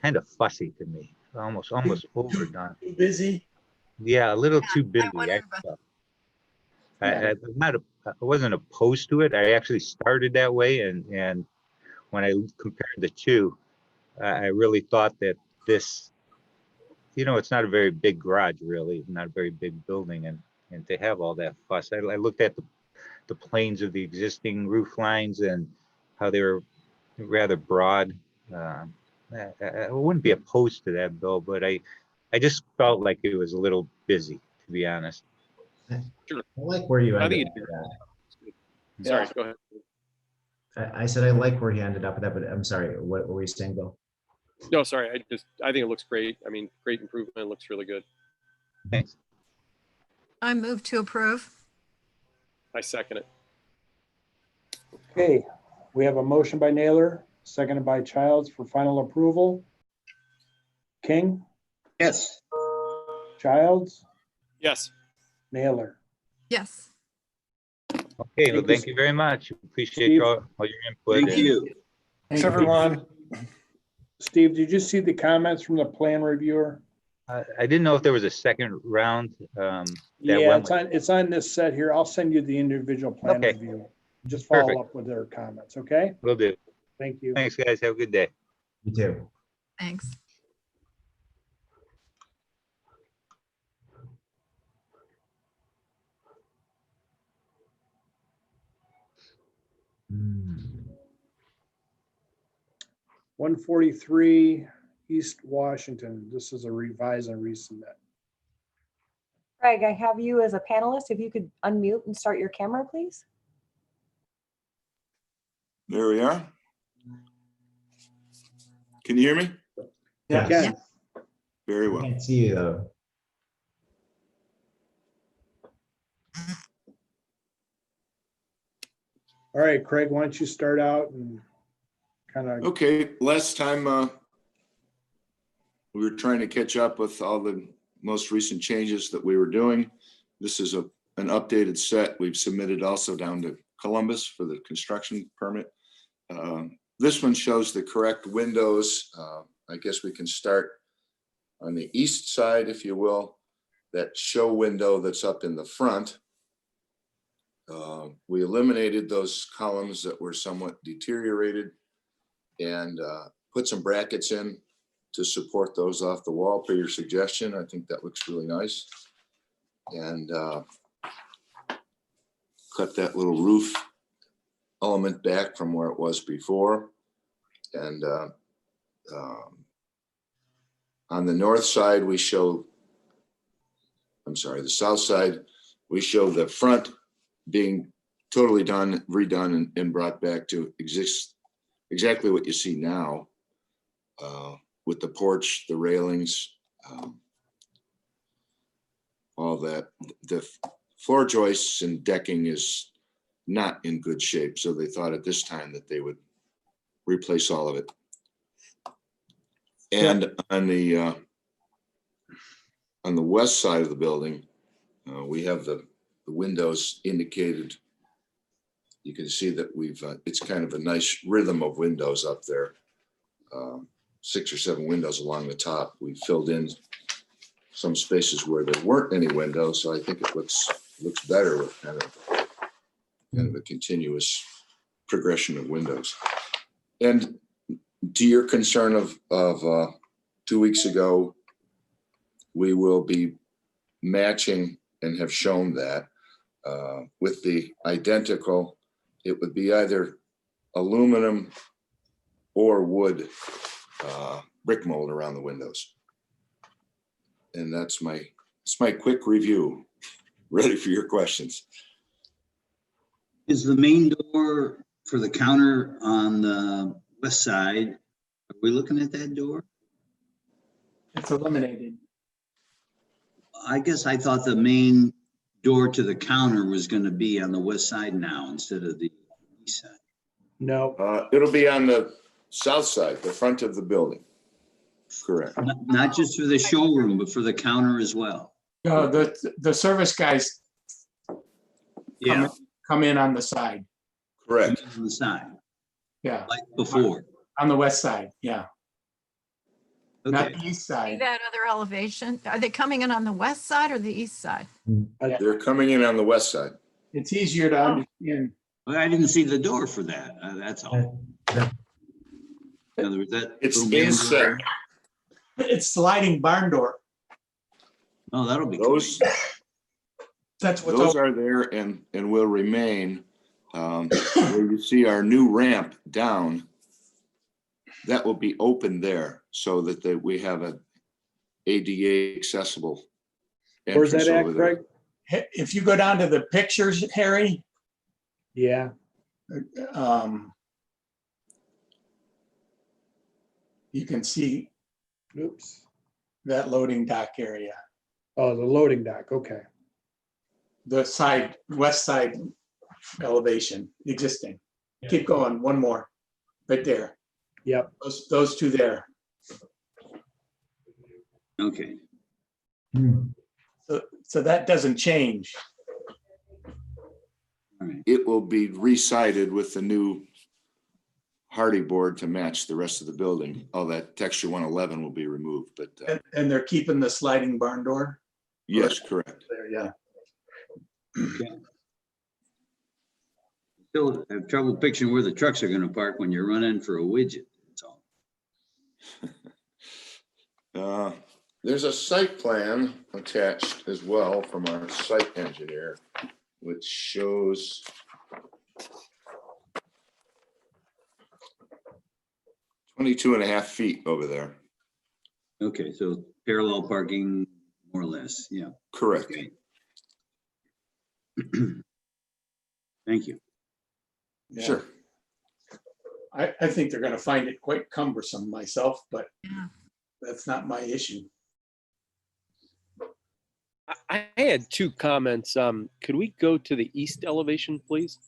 Speaker 15: kind of fussy to me, almost overdone.
Speaker 7: Too busy.
Speaker 15: Yeah, a little too busy. I wasn't opposed to it. I actually started that way, and when I compared the two, I really thought that this, you know, it's not a very big garage, really, not a very big building, and to have all that fuss. I looked at the planes of the existing roof lines and how they were rather broad. I wouldn't be opposed to that, Bill, but I just felt like it was a little busy, to be honest.
Speaker 5: Sure.
Speaker 1: I like where you
Speaker 5: I
Speaker 1: ended
Speaker 5: think
Speaker 1: up with that.
Speaker 5: Sorry, go ahead.
Speaker 1: I said I like where he ended up with that, but I'm sorry, what were you saying, Bill?
Speaker 5: No, sorry. I think it looks great. I mean, great improvement. It looks really good.
Speaker 15: Thanks.
Speaker 2: I move to approve.
Speaker 5: I second it.
Speaker 4: Okay, we have a motion by Naylor, seconded by Childs for final approval. King,
Speaker 8: Yes.
Speaker 4: Childs,
Speaker 5: Yes.
Speaker 4: Naylor.
Speaker 2: Yes.
Speaker 15: Okay, well, thank you very much. Appreciate
Speaker 4: Steve.
Speaker 15: all your input.
Speaker 8: Thank
Speaker 15: and-
Speaker 8: you.
Speaker 7: Thanks, everyone.
Speaker 4: Steve, did you see the comments from the plan reviewer?
Speaker 15: I didn't know if there was a second round.
Speaker 4: Yeah, it's on this set here. I'll send you the individual plan
Speaker 15: Okay.
Speaker 4: review. Just follow
Speaker 15: Perfect.
Speaker 4: up with their comments, okay?
Speaker 15: Will do.
Speaker 4: Thank you.
Speaker 15: Thanks, guys. Have a good day.
Speaker 1: You too.
Speaker 2: Thanks.
Speaker 1: Hmm.
Speaker 4: 143 East Washington. This is a revise and resubmit.
Speaker 6: Craig, I have you as a panelist. If you could unmute and start your camera, please.
Speaker 16: There we are. Can you hear me?
Speaker 1: Yes.
Speaker 4: Yeah.
Speaker 16: Very
Speaker 1: I
Speaker 16: well.
Speaker 1: can't see you though.
Speaker 4: All right, Craig, why don't you start out and kind of,
Speaker 16: Okay, last time we were trying to catch up with all the most recent changes that we were doing. This is an updated set. We've submitted also down to Columbus for the construction permit. This one shows the correct windows. I guess we can start on the east side, if you will, that show window that's up in the front. We eliminated those columns that were somewhat deteriorated and put some brackets in to support those off the wall per your suggestion. I think that looks really nice. And cut that little roof element back from where it was before. And on the north side, we show, I'm sorry, the south side, we show the front being totally done, redone, and brought back to exactly what you see now, with the porch, the railings, all that. The floor joists and decking is not in good shape. So they thought at this time that they would replace all of it. And on the west side of the building, we have the windows indicated. You can see that we've, it's kind of a nice rhythm of windows up there. 6 or 7 windows along the top. We filled in some spaces where there weren't any windows, so I think it looks better with kind of a continuous progression of windows. And to your concern of 2 weeks ago, we will be matching and have shown that with the identical, it would be either aluminum or wood brick mold around the windows. And that's my quick review. Ready for your questions.
Speaker 8: Is the main door for the counter on the west side, are we looking at that door?
Speaker 7: It's eliminated.
Speaker 8: I guess I thought the main door to the counter was going to be on the west side now instead of the east side.
Speaker 4: No.
Speaker 16: It'll be on the south side, the front of the building. Correct.
Speaker 8: Not just for the showroom, but for the counter as well.
Speaker 7: No, the service guys
Speaker 8: Yeah,
Speaker 7: come in on the side.
Speaker 16: Correct.
Speaker 8: on the side,
Speaker 7: Yeah,
Speaker 8: like before.
Speaker 7: on the west side. Yeah, not
Speaker 8: Okay.
Speaker 7: the east
Speaker 2: See
Speaker 7: side.
Speaker 2: that other elevation? Are they coming in on the west side or the east side?
Speaker 16: They're coming in on the west side.
Speaker 7: It's easier to understand.
Speaker 8: Well, I didn't see the door for that. That's all. In other words, that.
Speaker 16: It's
Speaker 8: little main
Speaker 16: inset.
Speaker 8: door-
Speaker 7: It's sliding barn door.
Speaker 8: Oh, that'll be.
Speaker 16: Those,
Speaker 7: That's what's
Speaker 16: those
Speaker 7: open.
Speaker 16: are there and will remain. Where you see our new ramp down, that will be open there so that we have a ADA accessible.
Speaker 4: Where's that
Speaker 16: entrance
Speaker 4: at,
Speaker 16: over there.
Speaker 4: Greg?
Speaker 7: If you go down to the pictures, Harry,
Speaker 4: Yeah.
Speaker 7: you can see
Speaker 4: Oops.
Speaker 7: that loading dock area.
Speaker 4: Oh, the loading dock. Okay.
Speaker 7: The side, west side elevation, existing. Keep going, one more, right there.
Speaker 4: Yep.
Speaker 7: Those two there.
Speaker 8: Okay.
Speaker 7: So that doesn't change.
Speaker 8: All right.
Speaker 16: It will be re-sided with the new hardy board to match the rest of the building. All that texture 111 will be removed, but
Speaker 7: And they're keeping the sliding barn door
Speaker 16: yes, correct.
Speaker 7: there, yeah.
Speaker 8: Still have trouble picturing where the trucks are gonna park when you're running for a widget. That's all.
Speaker 16: There's a site plan attached as well from our site engineer, which shows 22.5 feet over there.
Speaker 8: Okay, so parallel parking, more or less, yeah.
Speaker 16: Correct.
Speaker 8: Okay. Thank you.
Speaker 7: Yeah.
Speaker 16: Sure.
Speaker 7: I think they're gonna find it quite cumbersome myself, but
Speaker 2: Yeah.
Speaker 7: that's not my issue.
Speaker 5: I had 2 comments. Could we go to the east elevation, please?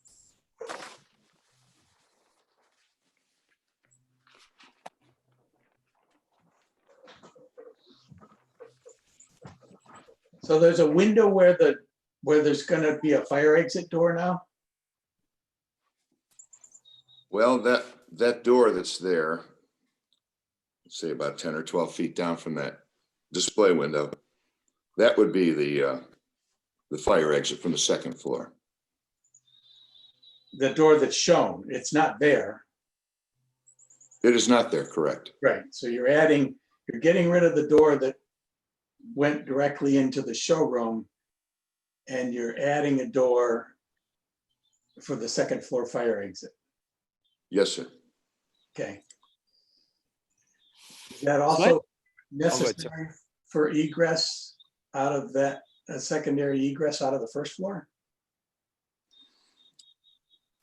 Speaker 7: So there's a window where there's gonna be a fire exit door now?
Speaker 16: Well, that door that's there, say about 10 or 12 feet down from that display window, that would be the fire exit from the second floor.
Speaker 7: The door that's shown, it's not there.
Speaker 16: It is not there, correct?
Speaker 7: Right, so you're getting rid of the door that went directly into the showroom, and you're adding a door for the second floor fire exit.
Speaker 16: Yes, sir.
Speaker 7: Okay. Is that also
Speaker 5: go ahead, sir.
Speaker 7: necessary for egress out of that, a secondary egress out of the first floor?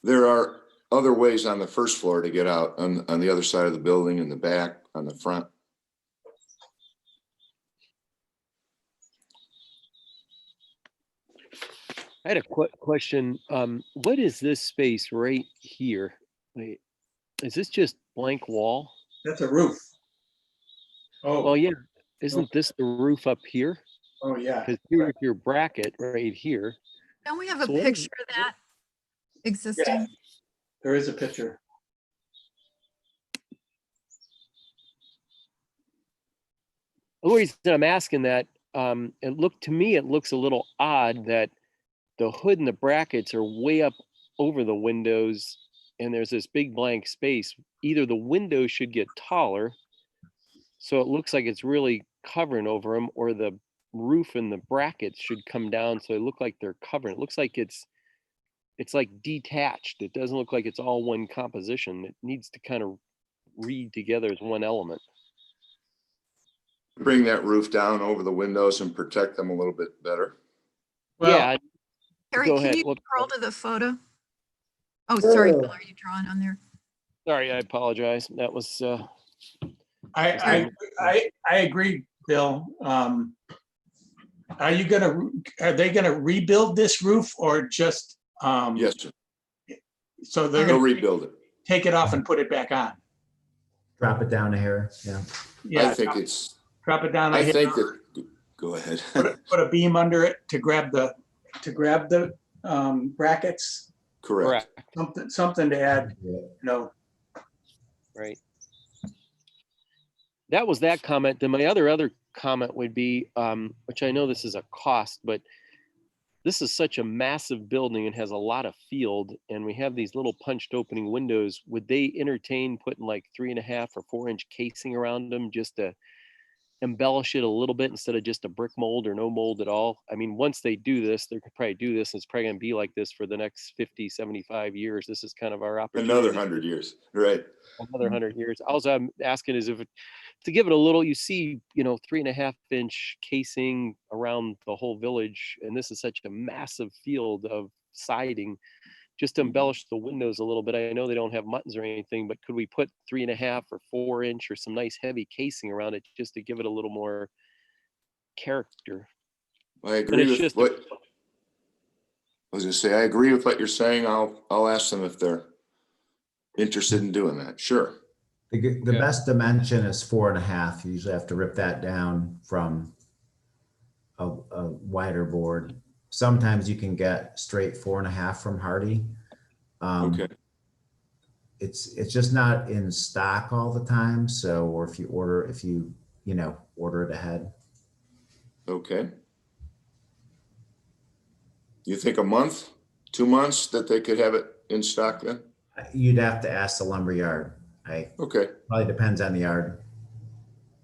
Speaker 16: There are other ways on the first floor to get out on the other side of the building, in the back, on the front.
Speaker 5: I had a question. What is this space right here? Wait, is this just blank wall?
Speaker 7: That's a roof.
Speaker 5: Well,
Speaker 7: Oh,
Speaker 5: yeah. Isn't this the roof up here?
Speaker 7: oh, yeah.
Speaker 5: Because here's your bracket right here.
Speaker 2: Don't we have a
Speaker 5: So what is-
Speaker 2: picture of that existing?
Speaker 7: There is a picture.
Speaker 5: The reason I'm asking that, to me, it looks a little odd that the hood and the brackets are way up over the windows and there's this big blank space. Either the windows should get taller, so it looks like it's really covering over them, or the roof and the brackets should come down so they look like they're covering. It looks like it's like detached. It doesn't look like it's all one composition. It needs to kind of read together as one element.
Speaker 16: Bring that roof down over the windows and protect them a little bit better.
Speaker 5: Yeah,
Speaker 2: Harry,
Speaker 5: go
Speaker 2: can
Speaker 5: ahead.
Speaker 2: you
Speaker 5: Look,
Speaker 2: scroll to the photo? Oh, sorry, Bill, are you drawing on there?
Speaker 5: sorry, I apologize. That was,
Speaker 7: I agree, Bill. Are they gonna rebuild this roof or just,
Speaker 16: Yes, sir.
Speaker 7: so they're
Speaker 16: They'll
Speaker 7: gonna
Speaker 16: rebuild it.
Speaker 7: take it off and put it back on?
Speaker 1: Drop it down a hair, yeah.
Speaker 7: Yeah,
Speaker 16: I think it's,
Speaker 7: drop it down. a
Speaker 16: I
Speaker 7: hair,
Speaker 16: think that, go ahead.
Speaker 7: Put a beam under it to grab the brackets,
Speaker 16: Correct.
Speaker 7: something to add,
Speaker 5: right. That was that comment. Then my other comment would be, which I know this is a cost, but this is such a massive building and has a lot of field, and we have these little punched opening windows. Would they entertain putting like 3.5 or 4-inch casing around them just to embellish it a little bit instead of just a brick mold or no mold at all? I mean, once they do this, they could probably do this, and it's probably gonna be like this for the next 50, 75 years. This is kind of our opportunity.
Speaker 16: Another 100 years, right?
Speaker 5: Another 100 years. Also, I'm asking is if to give it a little, you see, 3.5-inch casing around the whole village, and this is such a massive field of siding, just to embellish the windows a little bit. I know they don't have muttons or anything, but could we put 3.5 or 4-inch or some nice heavy casing around it just to give it a little more character?
Speaker 16: I
Speaker 5: And
Speaker 16: agree
Speaker 5: it's
Speaker 16: with
Speaker 5: just
Speaker 16: what, I was gonna say, I agree with what you're saying. I'll ask them if they're interested in doing that. Sure.
Speaker 1: The best dimension is 4.5. You usually have to rip that down from a wider board. Sometimes you can get straight 4.5 from Hardy.
Speaker 16: Okay.
Speaker 1: It's just not in stock all the time. So, or if you order it ahead.
Speaker 16: Okay. You think a month, 2 months that they could have it in stock then?
Speaker 1: You'd have to ask the lumber yard.
Speaker 16: Okay,
Speaker 1: Probably depends on the yard.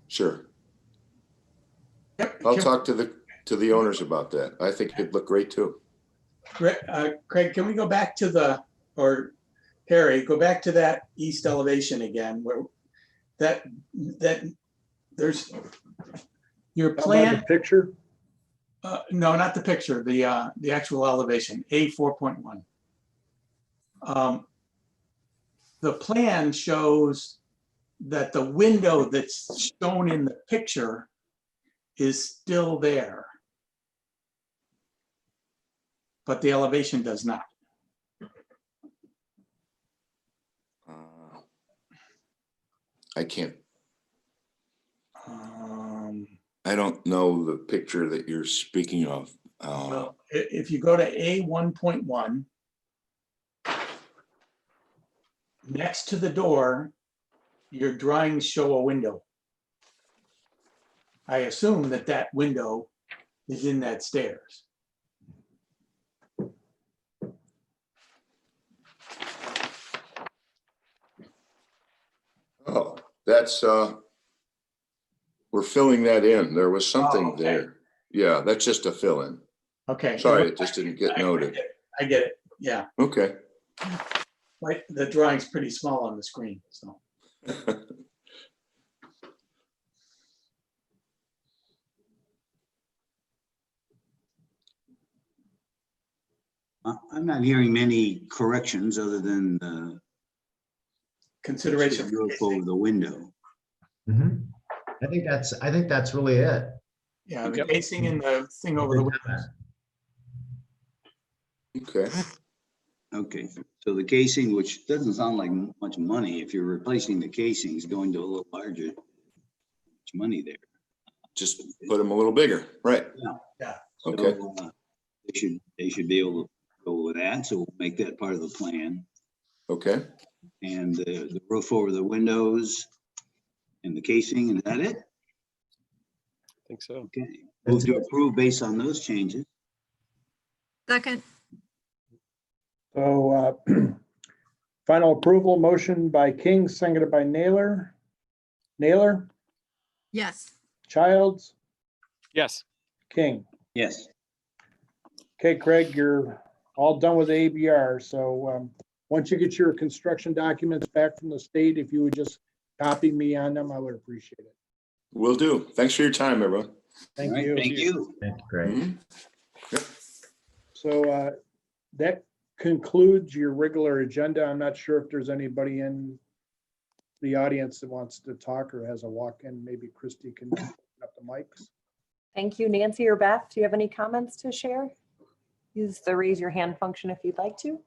Speaker 16: sure. I'll talk to the owners about that. I think it'd look great too.
Speaker 7: Craig, can we go back to or Harry, go back to that east elevation again, where that there's your plan.
Speaker 4: The picture?
Speaker 7: No, not the picture, the actual elevation, A 4.1. The plan shows that the window that's shown in the picture is still there, but the elevation does not.
Speaker 16: I can't. I don't know the picture that you're speaking of.
Speaker 7: Well, if you go to A 1.1, next to the door, your drawings show a window. I assume that window is in that stairs.
Speaker 16: Oh, that's, we're filling that in. There was something
Speaker 7: okay.
Speaker 16: there. Yeah, that's just a fill in.
Speaker 7: Okay.
Speaker 16: Sorry, it just didn't get noted.
Speaker 7: I get it, yeah.
Speaker 16: Okay.
Speaker 7: Right, the drawing's pretty small on the screen, so.
Speaker 8: I'm not hearing many corrections other than
Speaker 7: Consideration.
Speaker 8: roof over the window.
Speaker 1: Mhm. I think that's really it.
Speaker 7: Yeah, the casing and the thing over the windows.
Speaker 16: Okay.
Speaker 8: Okay, so the casing, which doesn't sound like much money, if you're replacing the casings, going to a little larger, much money there.
Speaker 16: Just put them a little bigger, right?
Speaker 8: Yeah.
Speaker 16: Okay.
Speaker 8: So, they should be able to go with that, so we'll make that part of the plan.
Speaker 16: Okay.
Speaker 8: And the roof over the windows and the casing, and is that it?
Speaker 5: I think so.
Speaker 8: Okay, move to approve based on those changes.
Speaker 2: Second,
Speaker 4: So final approval, motion by King, seconded by Naylor. Naylor,
Speaker 2: yes.
Speaker 4: Childs,
Speaker 5: Yes.
Speaker 4: King.
Speaker 8: Yes.
Speaker 4: Okay, Craig, you're all done with the ABR. So once you get your construction documents back from the state, if you would just copy me on them, I would appreciate it.
Speaker 16: Will do. Thanks for your time, everyone.
Speaker 4: Thank
Speaker 8: All right,
Speaker 4: you.
Speaker 8: thank you.
Speaker 1: Thank you, Greg.
Speaker 16: Mhm.
Speaker 4: So that concludes your regular agenda. I'm not sure if there's anybody in the audience that wants to talk or has a walk-in. Maybe Christy can open up the mics.
Speaker 6: Thank you, Nancy or Beth. Do you have any comments to share? Use the raise your hand function if you'd like to.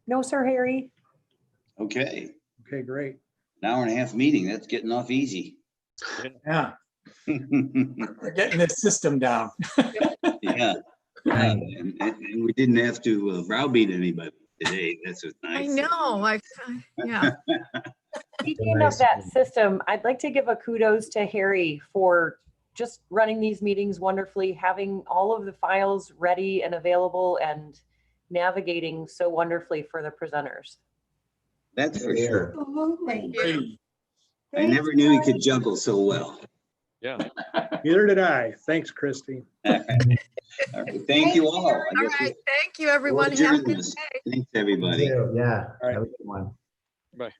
Speaker 6: No, Sir Harry.
Speaker 8: Okay,
Speaker 4: Okay, great.
Speaker 8: an hour and a half meeting, that's getting off easy.
Speaker 7: Yeah, we're getting the system down.
Speaker 8: Yeah. And we didn't have to browbeat anybody today. That's what's
Speaker 2: I
Speaker 8: nice.
Speaker 2: know, yeah.
Speaker 6: Speaking
Speaker 1: nice
Speaker 6: of that
Speaker 1: meeting.
Speaker 6: system, I'd like to give a kudos to Harry for just running these meetings wonderfully, having all of the files ready and available and navigating so wonderfully for the presenters.
Speaker 8: That's for sure.
Speaker 3: Absolutely.
Speaker 7: Hey,
Speaker 8: I never knew he could juggle so well.
Speaker 5: Yeah.
Speaker 4: Neither did I. Thanks, Christy.
Speaker 8: All right, thank you all. I
Speaker 2: All
Speaker 8: guess
Speaker 2: right, thank you,
Speaker 8: we'll
Speaker 2: everyone. Have a
Speaker 8: adjourn
Speaker 2: good
Speaker 8: this.
Speaker 2: day.
Speaker 8: Thanks, everybody.
Speaker 1: Yeah,
Speaker 4: right.
Speaker 1: have a good one.
Speaker 5: Bye.